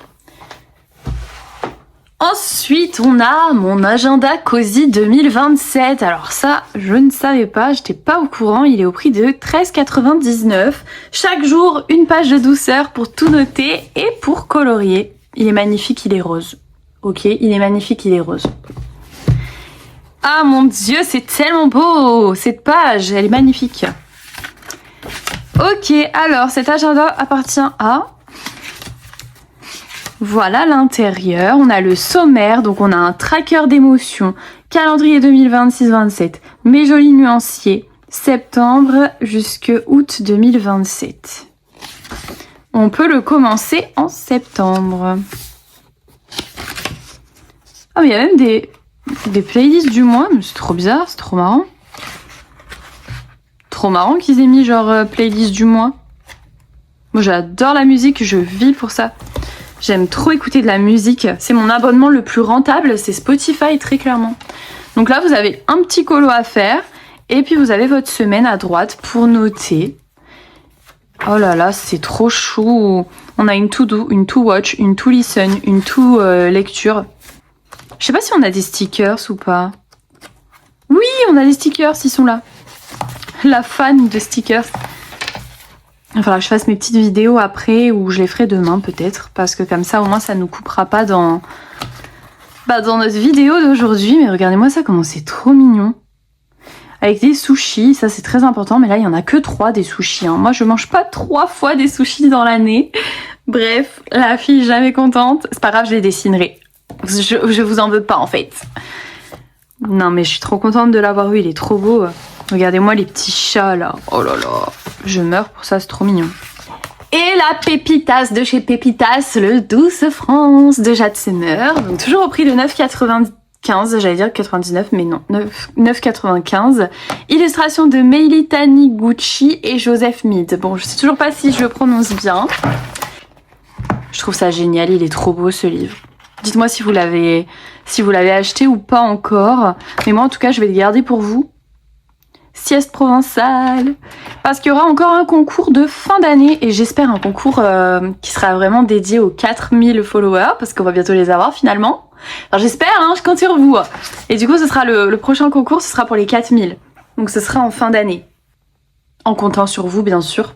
Ensuite, on a mon agenda Cozy 2027. Alors ça, je ne savais pas, j'étais pas au courant. Il est au prix de 13,99 €. Chaque jour, une page de douceur pour tout noter et pour colorier. Il est magnifique, il est rose. Ok, il est magnifique, il est rose. Ah mon Dieu, c'est tellement beau. Cette page, elle est magnifique. Ok, alors cet agenda appartient à... Voilà l'intérieur, on a le sommaire, donc on a un tracker d'émotions, calendrier 2026-27, mes jolis nuanciers, septembre jusqu'à août 2027. On peut le commencer en septembre. Ah mais il y a même des playlists du mois, mais c'est trop bizarre, c'est trop marrant. Trop marrant qu'ils aient mis genre playlist du mois. Moi j'adore la musique, je vis pour ça. J'aime trop écouter de la musique. C'est mon abonnement le plus rentable, c'est Spotify très clairement. Donc là, vous avez un petit colo à faire. Et puis vous avez votre semaine à droite pour noter. Oh là là, c'est trop chou. On a une to-do, une to-watch, une to-listen, une to-lecture. Je sais pas si on a des stickers ou pas. Oui, on a des stickers, ils sont là. La fan de stickers. Il va falloir que je fasse mes petites vidéos après ou je les ferai demain peut-être parce que comme ça au moins ça nous coupera pas dans notre vidéo d'aujourd'hui. Mais regardez-moi ça, comment c'est trop mignon. Avec des sushis, ça c'est très important, mais là il y en a que 3 des sushis. Hein. Moi je mange pas 3 fois des sushis dans l'année. Bref, la fille jamais contente. C'est pas grave, je les dessinerai. Je vous en veux pas en fait. Non mais je suis trop contente de l'avoir eu, il est trop beau. Regardez-moi les petits chats là. Oh là là, je meurs pour ça, c'est trop mignon. Et la Pépitas de chez Pépitas, le Douce France de Jade Summer. Donc toujours au prix de 9,95, j'allais dire 99, mais non, 9,95. Illustration de Meili Taniguchi et Joseph Mead. Bon, je sais toujours pas si je le prononce bien. Je trouve ça génial, il est trop beau ce livre. Dites-moi si vous l'avez acheté ou pas encore. Mais moi en tout cas, je vais le garder pour vous. Sieste provençale. Parce qu'il y aura encore un concours de fin d'année et j'espère un concours qui sera vraiment dédié aux 4000 followers parce qu'on va bientôt les avoir finalement. Enfin j'espère, hein, je compte sur vous. Et du coup ce sera le prochain concours, ce sera pour les 4000. Donc ce sera en fin d'année. En comptant sur vous bien sûr.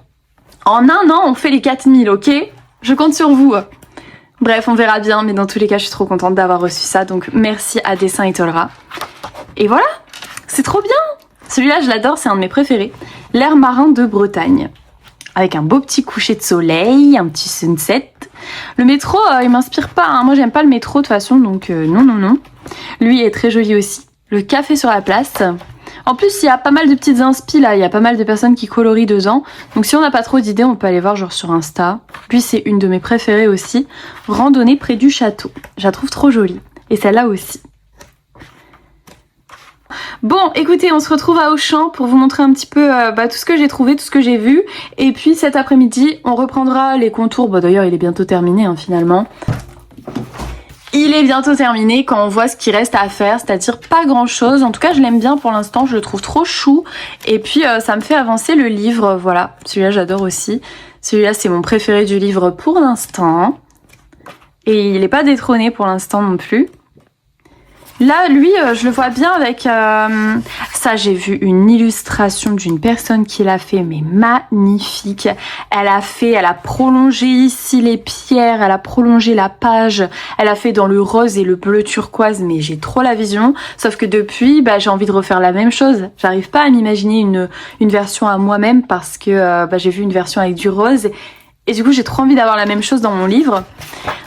En un an on fait les 4000, ok? Je compte sur vous. Bref, on verra bien, mais dans tous les cas je suis trop contente d'avoir reçu ça. Donc merci à Dessin et Tolera. Et voilà, c'est trop bien. Celui-là, je l'adore, c'est un de mes préférés. L'air marin de Bretagne. Avec un beau petit coucher de soleil, un petit sunset. Le métro, il m'inspire pas. Hein. Moi, j'aime pas le métro de toute façon, donc non. Lui est très joli aussi. Le café sur la place. En plus, il y a pas mal de petites inspi là. Il y a pas mal de personnes qui colorient dedans. Donc si on n'a pas trop d'idées, on peut aller voir genre sur Insta. Lui, c'est une de mes préférées aussi. Randonnée près du château. Je la trouve trop jolie. Et celle-là aussi. Bon, écoutez, on se retrouve à Auchan pour vous montrer un petit peu tout ce que j'ai trouvé, tout ce que j'ai vu. Et puis cet après-midi, on reprendra les contours. Bon, d'ailleurs, il est bientôt terminé hein, finalement. Il est bientôt terminé quand on voit ce qu'il reste à faire, c'est-à-dire pas grand-chose. En tout cas, je l'aime bien pour l'instant, je le trouve trop chou. Et puis, ça me fait avancer le livre, voilà. Celui-là, j'adore aussi. Celui-là, c'est mon préféré du livre pour l'instant. Et il n'est pas détrôné pour l'instant non plus. Là, lui, je le vois bien avec... ça, j'ai vu une illustration d'une personne qui l'a fait, mais magnifique. Elle a prolongé ici les pierres, elle a prolongé la page, elle a fait dans le rose et le bleu turquoise, mais j'ai trop la vision. Sauf que depuis, j'ai envie de refaire la même chose. J'arrive pas à m'imaginer une version à moi-même parce que j'ai vu une version avec du rose. Et du coup, j'ai trop envie d'avoir la même chose dans mon livre.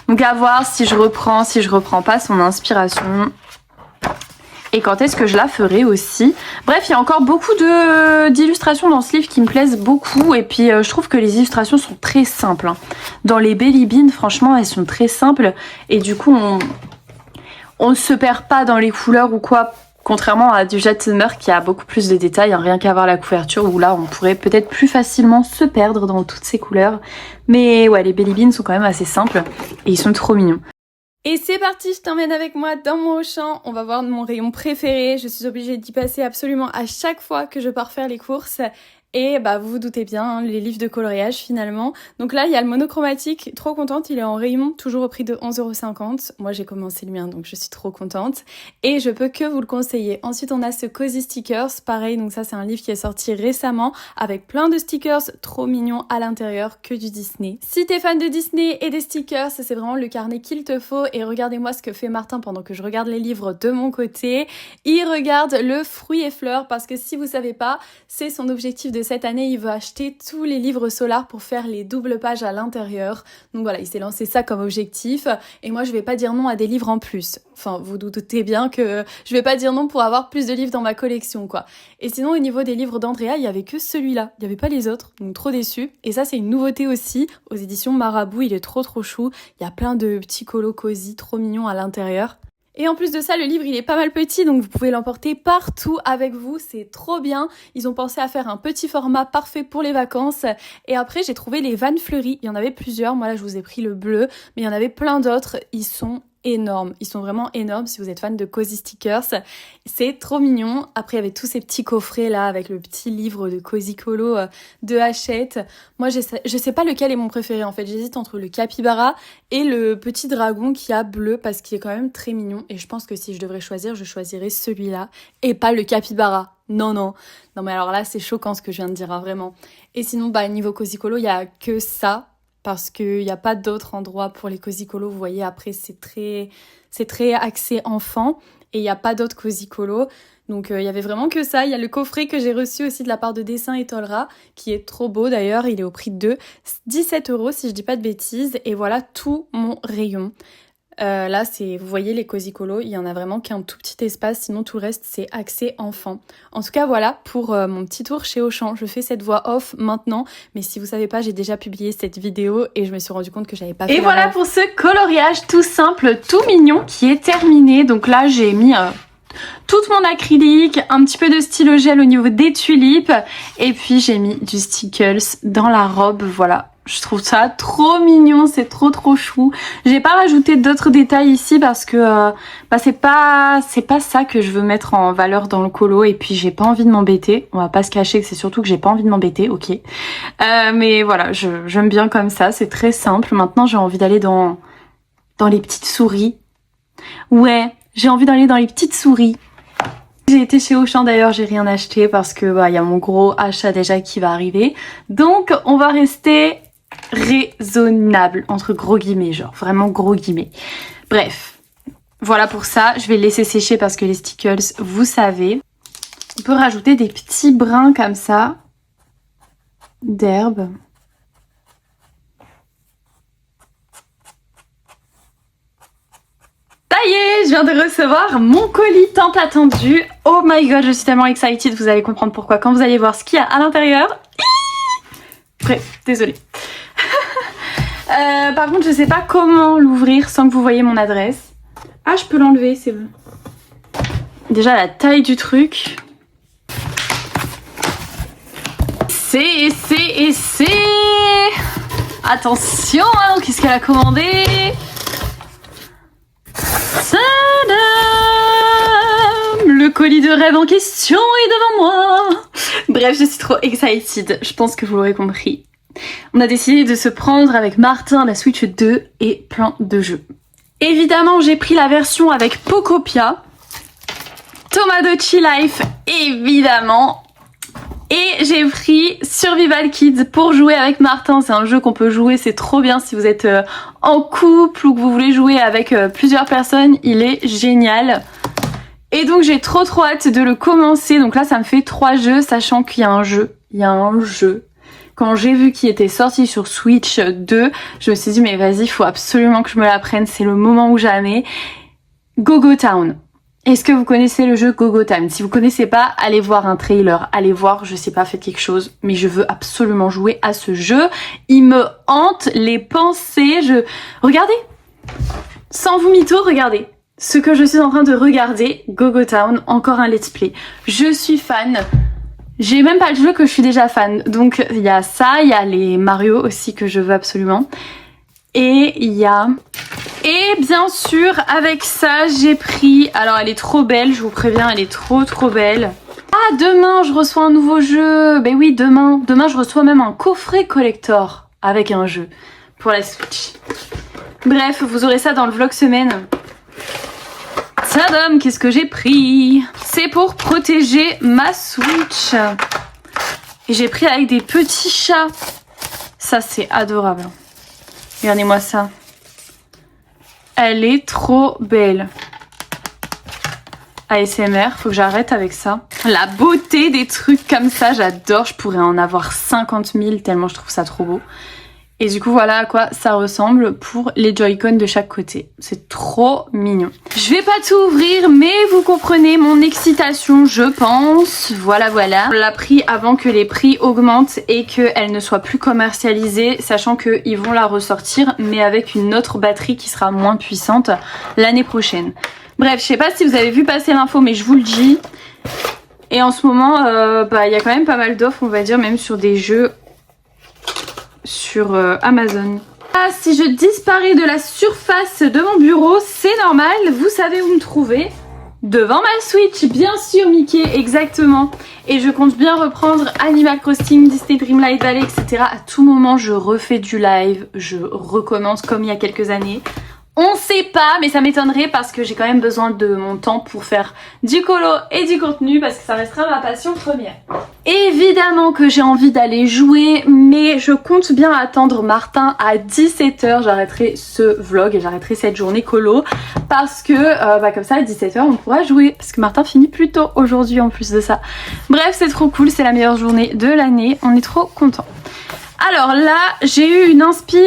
Donc à voir si je reprends pas son inspiration. Et quand est-ce que je la ferai aussi. Bref, il y a encore beaucoup d'illustrations dans ce livre qui me plaisent beaucoup. Et puis, je trouve que les illustrations sont très simples. Hein. Dans les Belly Beans, franchement, elles sont très simples. Et du coup, on ne se perd pas dans les couleurs ou quoi. Contrairement à du Jade Summer qui a beaucoup plus de détails. Hein, rien qu'à voir la couverture où là, on pourrait peut-être plus facilement se perdre dans toutes ces couleurs. Mais ouais, les Belly Beans sont quand même assez simples. Et ils sont trop mignons. Et c'est parti, je t'emmène avec moi dans mon Auchan. On va voir mon rayon préféré. Je suis obligée d'y passer absolument à chaque fois que je pars faire les courses. Et vous vous doutez bien, hein, les livres de coloriage finalement. Donc là, il y a le monochromatique, trop contente, il est en rayon, toujours au prix de 11,50 €. Moi, j'ai commencé le mien, donc je suis trop contente. Et je peux que vous le conseiller. Ensuite, on a ce Cozy Stickers, pareil, donc ça, c'est un livre qui est sorti récemment, avec plein de stickers trop mignons à l'intérieur, que du Disney. Si t'es fan de Disney et des stickers, c'est vraiment le carnet qu'il te faut. Et regardez-moi ce que fait Martin pendant que je regarde les livres de mon côté. Il regarde le fruits et fleurs, parce que si vous savez pas, c'est son objectif de cette année, il veut acheter tous les livres Solar pour faire les doubles pages à l'intérieur. Donc voilà, il s'est lancé ça comme objectif. Et moi, je vais pas dire non à des livres en plus. Enfin, vous doutez bien que je vais pas dire non pour avoir plus de livres dans ma collection, quoi. Et sinon, au niveau des livres d'Andrea, il y avait que celui-là. Il y avait pas les autres. Donc trop déçue. Et ça, c'est une nouveauté aussi. Aux éditions Marabout, il est trop chou. Il y a plein de petits colos cosy, trop mignons à l'intérieur. Et en plus de ça, le livre, il est pas mal petit, donc vous pouvez l'emporter partout avec vous, c'est trop bien. Ils ont pensé à faire un petit format parfait pour les vacances. Et après, j'ai trouvé les vannes fleuries. Il y en avait plusieurs, moi là, je vous ai pris le bleu, mais il y en avait plein d'autres. Ils sont énormes, ils sont vraiment énormes si vous êtes fan de Cozy Stickers. C'est trop mignon. Après, il y avait tous ces petits coffrets là, avec le petit livre de Cozy Colo de Hachette. Moi, je sais pas lequel est mon préféré en fait. J'hésite entre le capybara et le petit dragon qui a bleu parce qu'il est quand même très mignon. Et je pense que si je devrais choisir, je choisirais celui-là et pas le capybara. Non, mais alors là, c'est choquant ce que je viens de dire, hein, vraiment. Et sinon, niveau Cozy Colo, il y a que ça. Parce qu'il n'y a pas d'autre endroit pour les Cozy Colo. Vous voyez, après, c'est très axé enfant. et il n'y a pas d'autres Cozy Colo. Donc il y avait vraiment que ça. Il y a le coffret que j'ai reçu aussi de la part de Dessin et Tolra, qui est trop beau d'ailleurs. Il est au prix de 17 € si je dis pas de bêtises. Et voilà tout mon rayon. Là, vous voyez les Cozy Colo, il y en a vraiment qu'un tout petit espace, sinon tout le reste c'est accès enfant. En tout cas voilà pour mon petit tour chez Auchan. Je fais cette voix off maintenant, mais si vous savez pas, j'ai déjà publié cette vidéo et je me suis rendu compte que j'avais pas fait. Et voilà pour ce coloriage tout simple, tout mignon qui est terminé. Donc là j'ai mis toute mon acrylique, un petit peu de stylo gel au niveau des tulipes et puis j'ai mis du Stickles dans la robe, voilà. Je trouve ça trop mignon, c'est trop chou. J'ai pas rajouté d'autres détails ici parce que c'est pas ça que je veux mettre en valeur dans le colo et puis j'ai pas envie de m'embêter. On va pas se cacher que c'est surtout que j'ai pas envie de m'embêter, ok. Mais voilà, j'aime bien comme ça, c'est très simple. Maintenant j'ai envie d'aller dans les petites souris. Ouais, j'ai envie d'aller dans les petites souris. J'ai été chez Auchan d'ailleurs, j'ai rien acheté parce que y a mon gros achat déjà qui va arriver. Donc on va rester raisonnable entre gros guillemets, genre vraiment gros guillemets. Bref, voilà pour ça. Je vais le laisser sécher parce que les stickers, vous savez. On peut rajouter des petits brins comme ça d'herbe. Ça y est, je viens de recevoir mon colis tant attendu. Oh my god, je suis tellement excited, vous allez comprendre pourquoi quand vous allez voir ce qu'il y a à l'intérieur. Bref, désolée. Par contre, je sais pas comment l'ouvrir sans que vous voyez mon adresse. Ah, je peux l'enlever, c'est bon. Déjà, la taille du truc. C'est... Attention, hein, qu'est-ce qu'elle a commandé? Tadam! Le colis de rêve en question est devant moi. Bref, je suis trop excited. Je pense que vous l'aurez compris. On a décidé de se prendre avec Martin la Switch 2 et plein de jeux. Évidemment, j'ai pris la version avec Pocopia, Tomodachi Life, évidemment. Et j'ai pris Survival Kids pour jouer avec Martin. C'est un jeu qu'on peut jouer, c'est trop bien si vous êtes en couple ou que vous voulez jouer avec plusieurs personnes. Il est génial. Et donc j'ai trop hâte de le commencer. Donc là ça me fait 3 jeux, sachant qu'il y a un jeu. Quand j'ai vu qu'il était sorti sur Switch 2, je me suis dit mais vas-y, il faut absolument que je me l'apprenne, c'est le moment ou jamais. Go-Go Town. Est-ce que vous connaissez le jeu Go-Go Town? Si vous connaissez pas, allez voir un trailer, allez voir, je sais pas, faites quelque chose, mais je veux absolument jouer à ce jeu. Il me hante les pensées, Regardez, sans vous mytho, regardez. Ce que je suis en train de regarder, Go-Go Town, encore un let's play. Je suis fan. J'ai même pas le jeu que je suis déjà fan. Donc il y a ça, il y a les Mario aussi que je veux absolument. Et il y a... Et bien sûr, avec ça, j'ai pris... Alors elle est trop belle, je vous préviens, elle est trop belle. Ah, demain, je reçois un nouveau jeu. Ben oui, demain. Demain, je reçois même un coffret collector avec un jeu pour la Switch. Bref, vous aurez ça dans le vlog semaine. Tadam, qu'est-ce que j'ai pris? C'est pour protéger ma Switch. Et j'ai pris avec des petits chats. Ça, c'est adorable. Regardez-moi ça. Elle est trop belle. ASMR, faut que j'arrête avec ça. La beauté des trucs comme ça, j'adore. Je pourrais en avoir 50 000 tellement je trouve ça trop beau. Et du coup, voilà à quoi ça ressemble pour les Joy-Con de chaque côté. C'est trop mignon. Je vais pas tout ouvrir, mais vous comprenez mon excitation, je pense. Voilà. On l'a pris avant que les prix augmentent et qu'elle ne soit plus commercialisée, sachant qu'ils vont la ressortir, mais avec une autre batterie qui sera moins puissante l'année prochaine. Bref, je sais pas si vous avez vu passer l'info, mais je vous le dis. Et en ce moment, y a quand même pas mal d'offres, on va dire, même sur des jeux sur Amazon. Ah, si je disparais de la surface de mon bureau, c'est normal, vous savez où me trouver. Devant ma Switch, bien sûr, Mickey, exactement. Et je compte bien reprendre Animal Crossing, Disney Dreamlight Valley, etc. À tout moment, je refais du live, je recommence comme il y a quelques années. On sais pas, mais ça m'étonnerait parce que j'ai quand même besoin de mon temps pour faire du colo et du contenu parce que ça restera ma passion première. Évidemment que j'ai envie d'aller jouer, mais je compte bien attendre Martin à 17h. J'arrêterai ce vlog et j'arrêterai cette journée colo parce que comme ça à 17h on pourra jouer parce que Martin finit plus tôt aujourd'hui en plus de ça. Bref, c'est trop cool, c'est la meilleure journée de l'année, on est trop contents. Alors là, j'ai eu une inspi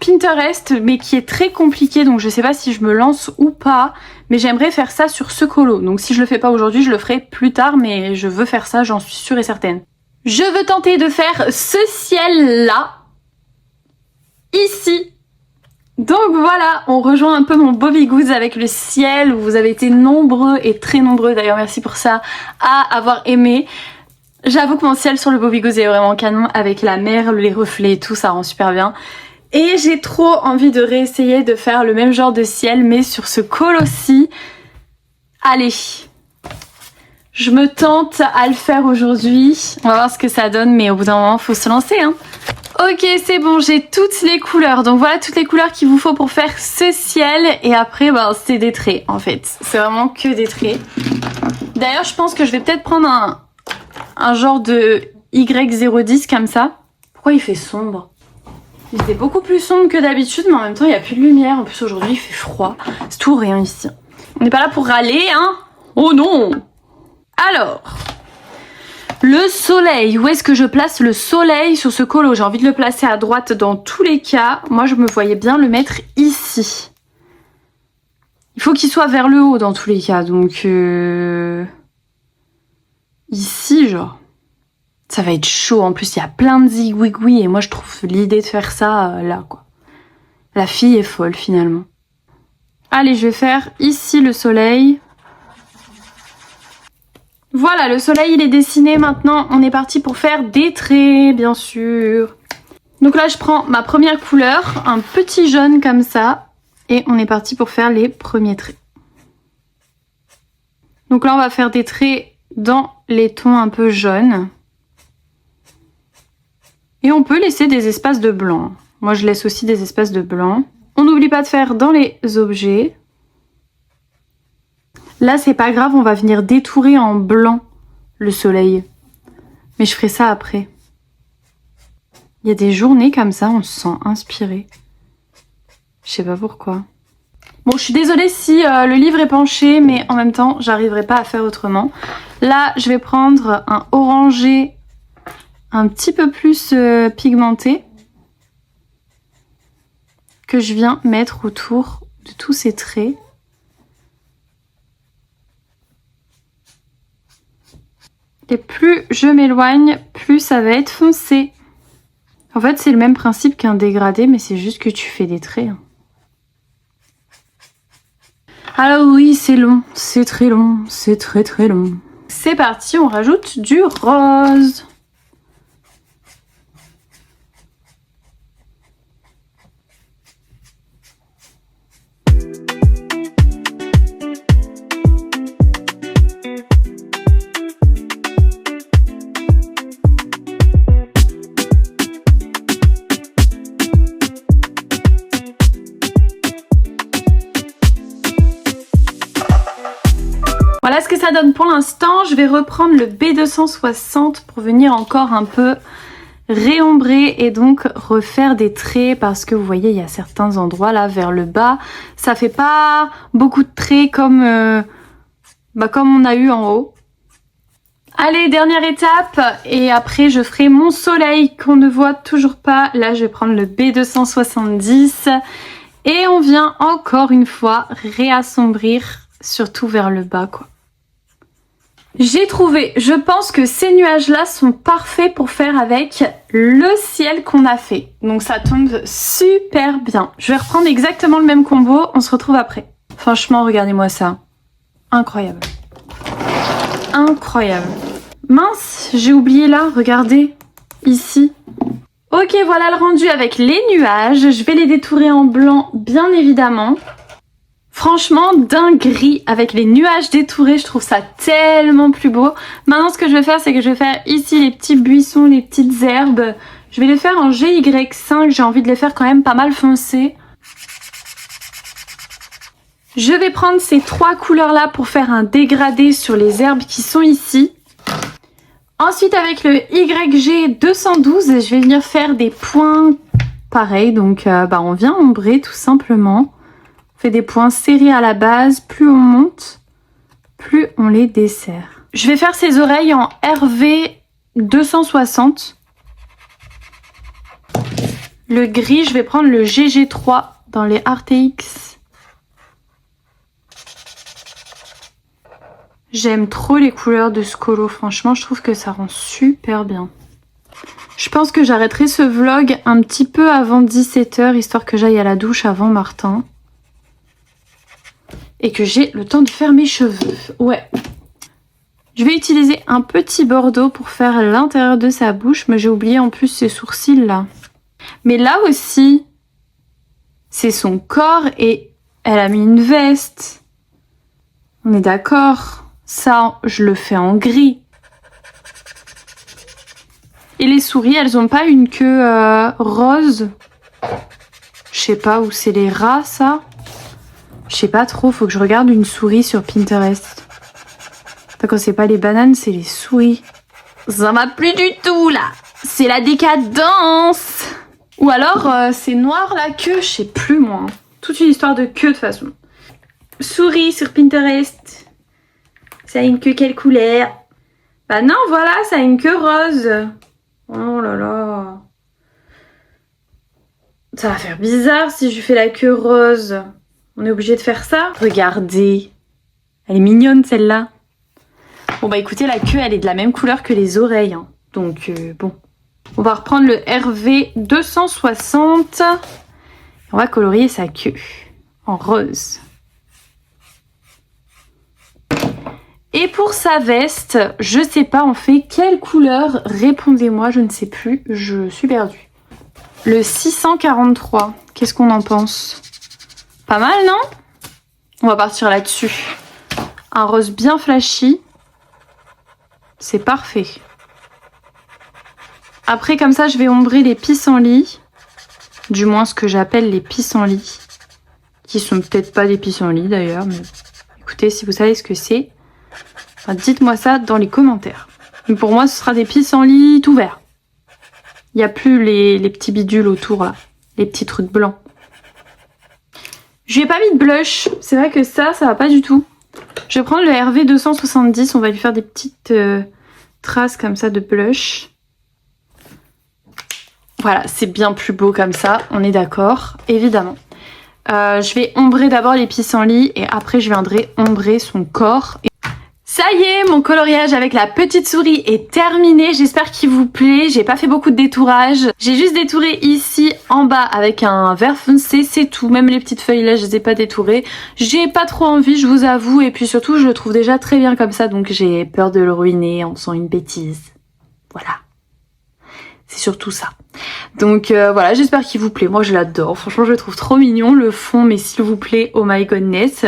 Pinterest, mais qui est très compliquée, donc je sais pas si je me lance ou pas, mais j'aimerais faire ça sur ce colo. Donc si je le fais pas aujourd'hui, je le ferai plus tard, mais je veux faire ça, j'en suis sûre et certaine. Je veux tenter de faire ce ciel-là, ici. Donc voilà, on rejoint un peu mon Bobby Goods avec le ciel, où vous avez été nombreux et très nombreux, d'ailleurs merci pour ça, à avoir aimé. J'avoue que mon ciel sur le Bobby Goods est vraiment canon avec la mer, les reflets et tout, ça rend super bien. Et j'ai trop envie de réessayer de faire le même genre de ciel mais sur ce colo-ci. Allez, je me tente à le faire aujourd'hui. On va voir ce que ça donne mais au bout d'un moment faut se lancer hein. Ok, c'est bon, j'ai toutes les couleurs. Donc voilà toutes les couleurs qu'il vous faut pour faire ce ciel. Et après, c'est des traits en fait. C'est vraiment que des traits. D'ailleurs, je pense que je vais peut-être prendre un genre de Y010 comme ça. Pourquoi il fait sombre? Il fait beaucoup plus sombre que d'habitude, mais en même temps, il n'y a plus de lumière. En plus, aujourd'hui, il fait froid. C'est tout rien ici. On n'est pas là pour râler, hein? Oh non! Alors, le soleil. Où est-ce que je place le soleil sur ce colo? J'ai envie de le placer à droite dans tous les cas. Moi, je me voyais bien le mettre ici. Il faut qu'il soit vers le haut dans tous les cas. Donc, ici, genre. Ça va être chaud. En plus, il y a plein de zigouigouis. Et moi, je trouve l'idée de faire ça là, quoi. La fille est folle, finalement. Allez, je vais faire ici le soleil. Voilà, le soleil, il est dessiné. Maintenant, on est parti pour faire des traits, bien sûr. Donc là, je prends ma première couleur, un petit jaune comme ça. Et on est parti pour faire les premiers traits. Donc là, on va faire des traits dans les tons un peu jaunes. Et on peut laisser des espaces de blanc. Moi, je laisse aussi des espaces de blanc. On n'oublie pas de faire dans les objets. Là, c'est pas grave, on va venir détourer en blanc le soleil. Mais je ferai ça après. Il y a des journées comme ça, on se sent inspiré. Je sais pas pourquoi. Bon, je suis désolée si le livre est penché, mais en même temps, j'arriverai pas à faire autrement. Là, je vais prendre un orangé un petit peu plus pigmenté que je viens mettre autour de tous ces traits. Et plus je m'éloigne, plus ça va être foncé. En fait, c'est le même principe qu'un dégradé, mais c'est juste que tu fais des traits. Alors oui, c'est long, c'est très long, c'est très très long. C'est parti, on rajoute du rose. Voilà ce que ça donne pour l'instant. Je vais reprendre le B260 pour venir encore un peu réombrer et donc refaire des traits parce que vous voyez il y a certains endroits là vers le bas. Ça fait pas beaucoup de traits comme on a eu en haut. Allez, dernière étape et après je ferai mon soleil qu'on ne voit toujours pas. Là je vais prendre le B270 et on vient encore une fois réassombrir surtout vers le bas quoi. J'ai trouvé, je pense que ces nuages-là sont parfaits pour faire avec le ciel qu'on a fait. Donc ça tombe super bien. Je vais reprendre exactement le même combo, on se retrouve après. Franchement, regardez-moi ça. Incroyable. Incroyable. Mince, j'ai oublié là, regardez, ici. Ok, voilà le rendu avec les nuages. Je vais les détourer en blanc, bien évidemment. Franchement, dinguerie avec les nuages détourés, je trouve ça tellement plus beau. Maintenant, ce que je vais faire, c'est que je vais faire ici les petits buissons, les petites herbes. Je vais les faire en GY5, j'ai envie de les faire quand même pas mal foncés. Je vais prendre ces 3 couleurs-là pour faire un dégradé sur les herbes qui sont ici. Ensuite, avec le YG 212, je vais venir faire des points pareils. Donc, on vient ombrer tout simplement. On fait des points serrés à la base. Plus on monte, plus on les dessert. Je vais faire ces oreilles en RV 260. Le gris, je vais prendre le GG3 dans les RTX. J'aime trop les couleurs de ce colo, franchement, je trouve que ça rend super bien. Je pense que j'arrêterai ce vlog un petit peu avant 17 h, histoire que j'aille à la douche avant Martin. Et que j'ai le temps de faire mes cheveux. Ouais. Je vais utiliser un petit bordeaux pour faire l'intérieur de sa bouche, mais j'ai oublié en plus ses sourcils là. Mais là aussi, c'est son corps et elle a mis une veste. On est d'accord? Ça, je le fais en gris. Et les souris, elles ont pas une queue rose? Je sais pas où c'est les rats, ça? Je sais pas trop, faut que je regarde une souris sur Pinterest. Quand c'est pas les bananes, c'est les souris. Ça m'a plus du tout, là. C'est la décadence. Ou alors, c'est noir la queue, je sais plus moi. Toute une histoire de queue de toute façon. Souris sur Pinterest. Ça a une queue quelle couleur? Bah non, voilà, ça a une queue rose. Oh là là. Ça va faire bizarre si je fais la queue rose. On est obligé de faire ça? Regardez. Elle est mignonne celle-là. Bon bah écoutez, la queue elle est de la même couleur que les oreilles. Hein. Donc bon. On va reprendre le RV 260. On va colorier sa queue en rose. Et pour sa veste, je sais pas, on fait quelle couleur? Répondez-moi, je ne sais plus, je suis perdue. Le 643, qu'est-ce qu'on en pense? Pas mal, non? On va partir là-dessus. Un rose bien flashy. C'est parfait. Après, comme ça, je vais ombrer les pissenlits. Du moins, ce que j'appelle les pissenlits. Qui sont peut-être pas des pissenlits, d'ailleurs. Mais écoutez, si vous savez ce que c'est, dites-moi ça dans les commentaires. Mais pour moi, ce sera des pissenlits tout verts. Il n'y a plus les petits bidules autour, là. Les petits trucs blancs. Je lui ai pas mis de blush. C'est vrai que ça va pas du tout. Je vais prendre le RV 270. On va lui faire des petites traces comme ça de blush. Voilà, c'est bien plus beau comme ça. On est d'accord, évidemment. Je vais ombrer d'abord les pissenlits et après je viendrai ombrer son corps. Ça y est, mon coloriage avec la petite souris est terminé. J'espère qu'il vous plaît. J'ai pas fait beaucoup de détourage. J'ai juste détouré ici en bas avec un vert foncé, c'est tout. Même les petites feuilles là, je les ai pas détourées. J'ai pas trop envie, je vous avoue. Et puis surtout, je le trouve déjà très bien comme ça. Donc j'ai peur de le ruiner en faisant une bêtise. Voilà. C'est surtout ça. Donc voilà, j'espère qu'il vous plaît. Moi je l'adore. Franchement je le trouve trop mignon le fond, mais s'il vous plaît, oh my goodness.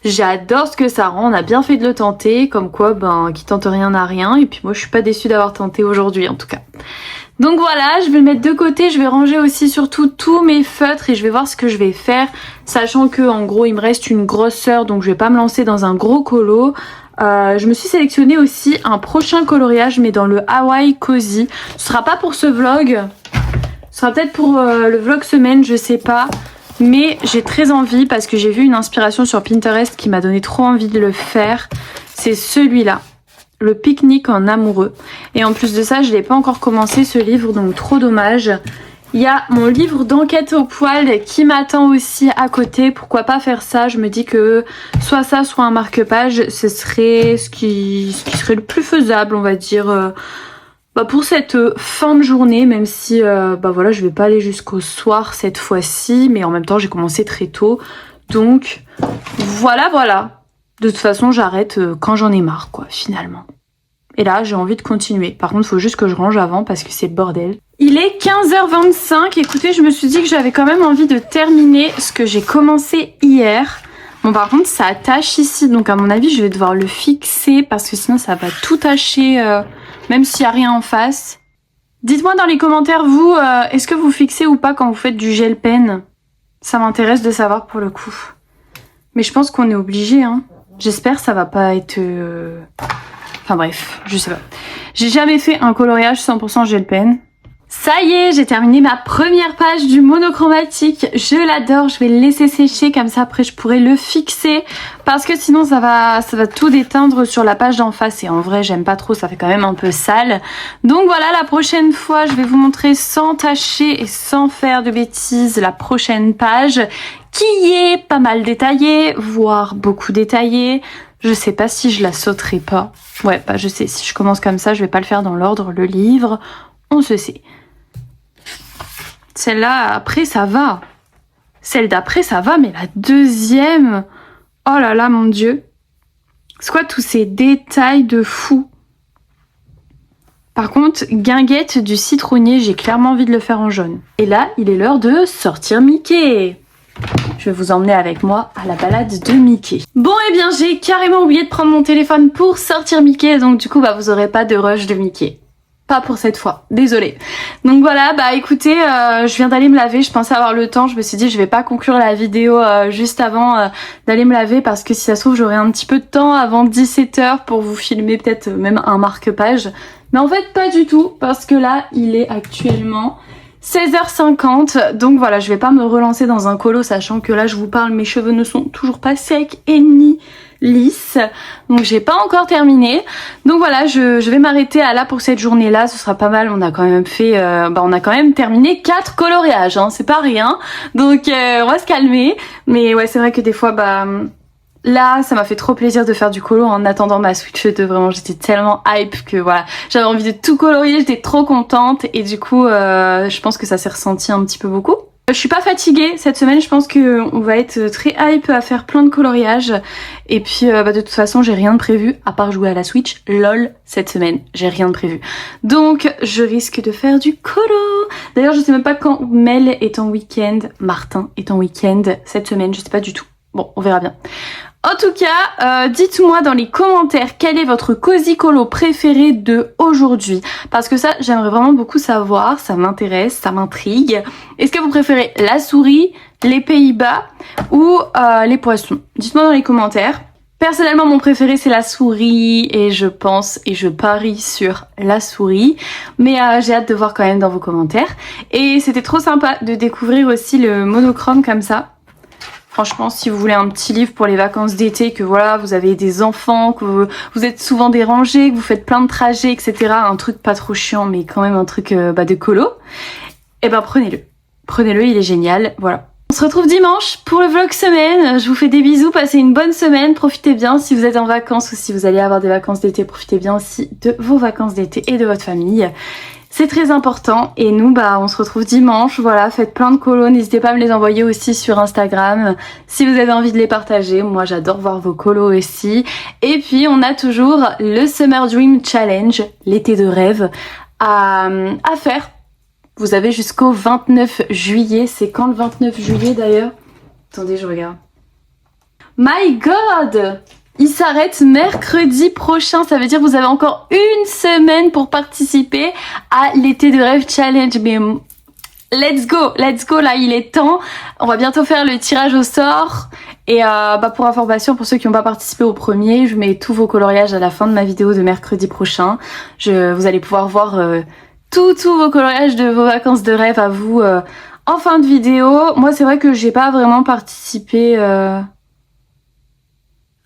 J'adore ce que ça rend. On a bien fait de le tenter. Comme quoi, qui tente rien n'a rien. Et puis moi je suis pas déçue d'avoir tenté aujourd'hui en tout cas. Donc voilà, je vais le mettre de côté. Je vais ranger aussi surtout tous mes feutres et je vais voir ce que je vais faire. Sachant que en gros il me reste une grosseur, donc je vais pas me lancer dans un gros colo. Je me suis sélectionné aussi un prochain coloriage mais dans le Hawaii Cozy. Ce sera pas pour ce vlog, ce sera peut-être pour le vlog semaine, je sais pas. Mais j'ai très envie parce que j'ai vu une inspiration sur Pinterest qui m'a donné trop envie de le faire. C'est celui-là, le pique-nique en amoureux. Et en plus de ça, je l'ai pas encore commencé ce livre, donc trop dommage. Il y a mon livre d'enquête au poil qui m'attend aussi à côté. Pourquoi pas faire ça? Je me dis que soit ça, soit un marque-page, ce serait ce qui serait le plus faisable, on va dire, pour cette fin de journée. Même si, voilà, je vais pas aller jusqu'au soir cette fois-ci. Mais en même temps, j'ai commencé très tôt. Donc, voilà. De toute façon, j'arrête quand j'en ai marre, quoi, finalement. Et là, j'ai envie de continuer. Par contre, il faut juste que je range avant parce que c'est le bordel. Il est 15h25. Écoutez, je me suis dit que j'avais quand même envie de terminer ce que j'ai commencé hier. Bon, par contre, ça attache ici. Donc, à mon avis, je vais devoir le fixer parce que sinon, ça va tout tacher, même s'il n'y a rien en face. Dites-moi dans les commentaires, vous, est-ce que vous fixez ou pas quand vous faites du gel pen? Ça m'intéresse de savoir pour le coup. Mais je pense qu'on est obligé, hein. J'espère ça va pas être... Enfin bref, je sais pas. J'ai jamais fait un coloriage 100% gel pen. Ça y est, j'ai terminé ma première page du monochromatique. Je l'adore, je vais le laisser sécher comme ça après je pourrai le fixer parce que sinon ça va tout déteindre sur la page d'en face et en vrai j'aime pas trop, ça fait quand même un peu sale. Donc voilà, la prochaine fois je vais vous montrer sans tâcher et sans faire de bêtises la prochaine page qui est pas mal détaillée, voire beaucoup détaillée. Je sais pas si je la sauterai pas. Ouais, bah je sais, si je commence comme ça, je vais pas le faire dans l'ordre, le livre, on se sait. Celle-là, après, ça va. Celle d'après, ça va, mais la deuxième... Oh là là, mon Dieu. C'est quoi tous ces détails de fou? Par contre, guinguette du citronnier, j'ai clairement envie de le faire en jaune. Et là, il est l'heure de sortir Mickey. Je vais vous emmener avec moi à la balade de Mickey. Bon, eh bien, j'ai carrément oublié de prendre mon téléphone pour sortir Mickey, donc du coup, bah, vous aurez pas de rush de Mickey. Pas pour cette fois, désolée. Donc voilà, bah écoutez, je viens d'aller me laver, je pensais avoir le temps, je me suis dit je vais pas conclure la vidéo juste avant d'aller me laver parce que si ça se trouve j'aurai un petit peu de temps avant 17h pour vous filmer peut-être même un marque-page. Mais en fait pas du tout parce que là il est actuellement 16h50, donc voilà, je vais pas me relancer dans un colo sachant que là je vous parle, mes cheveux ne sont toujours pas secs et ni lisses, donc j'ai pas encore terminé. Donc voilà, je vais m'arrêter à là pour cette journée là, ce sera pas mal. On a quand même fait, on a quand même terminé 4 coloriages, hein, c'est pas rien, donc on va se calmer. Mais ouais, c'est vrai que des fois là, ça m'a fait trop plaisir de faire du colo en attendant ma Switch 2. Vraiment, j'étais tellement hype que voilà, j'avais envie de tout colorier, j'étais trop contente et du coup, je pense que ça s'est ressenti un petit peu beaucoup. Je suis pas fatiguée cette semaine, je pense qu'on va être très hype à faire plein de coloriages. Et puis de toute façon, j'ai rien de prévu à part jouer à la Switch. LOL, cette semaine, j'ai rien de prévu. Donc, je risque de faire du colo. D'ailleurs, je sais même pas quand Mel est en week-end, Martin est en week-end cette semaine, je sais pas du tout. Bon, on verra bien. En tout cas, dites-moi dans les commentaires quel est votre cosy colo préféré de aujourd'hui. Parce que ça, j'aimerais vraiment beaucoup savoir, ça m'intéresse, ça m'intrigue. Est-ce que vous préférez la souris, les Pays-Bas ou les poissons? Dites-moi dans les commentaires. Personnellement, mon préféré c'est la souris et je pense et je parie sur la souris. Mais j'ai hâte de voir quand même dans vos commentaires. Et c'était trop sympa de découvrir aussi le monochrome comme ça. Franchement, si vous voulez un petit livre pour les vacances d'été, que voilà, vous avez des enfants, que vous êtes souvent dérangés, que vous faites plein de trajets, etc. Un truc pas trop chiant, mais quand même un truc de colo, eh ben prenez-le. Prenez-le, il est génial, voilà. On se retrouve dimanche pour le vlog semaine. Je vous fais des bisous, passez une bonne semaine, profitez bien si vous êtes en vacances ou si vous allez avoir des vacances d'été, profitez bien aussi de vos vacances d'été et de votre famille. C'est très important et nous on se retrouve dimanche, voilà, faites plein de colos, n'hésitez pas à me les envoyer aussi sur Instagram si vous avez envie de les partager, moi j'adore voir vos colos aussi. Et puis on a toujours le Summer Dream Challenge, l'été de rêve à faire. Vous avez jusqu'au 29 juillet, c'est quand le 29 juillet d'ailleurs? Attendez, je regarde. My God! Il s'arrête mercredi prochain, ça veut dire que vous avez encore une semaine pour participer à l'été de rêve challenge. Mais let's go, là il est temps. On va bientôt faire le tirage au sort. Et pour information, pour ceux qui n'ont pas participé au premier, je mets tous vos coloriages à la fin de ma vidéo de mercredi prochain. Vous allez pouvoir voir tous vos coloriages de vos vacances de rêve à vous en fin de vidéo. Moi c'est vrai que j'ai pas vraiment participé...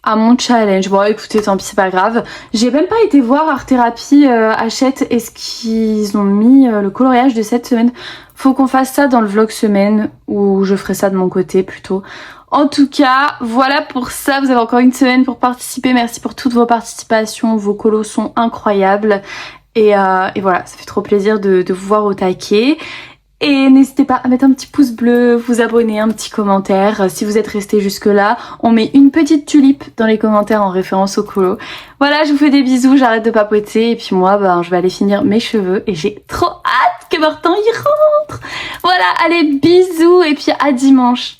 à mon challenge. Bon écoutez, tant pis, c'est pas grave. J'ai même pas été voir Art Thérapie Hachette. Est-ce qu'ils ont mis le coloriage de cette semaine? Faut qu'on fasse ça dans le vlog semaine ou je ferai ça de mon côté plutôt. En tout cas, voilà pour ça. Vous avez encore une semaine pour participer. Merci pour toutes vos participations. Vos colos sont incroyables. Et voilà, ça fait trop plaisir de vous voir au taquet. Et n'hésitez pas à mettre un petit pouce bleu, vous abonner, un petit commentaire. Si vous êtes resté jusque là, on met une petite tulipe dans les commentaires en référence au colo. Voilà, je vous fais des bisous, j'arrête de papoter. Et puis moi, je vais aller finir mes cheveux. Et j'ai trop hâte que Martin y rentre. Voilà, allez, bisous et puis à dimanche.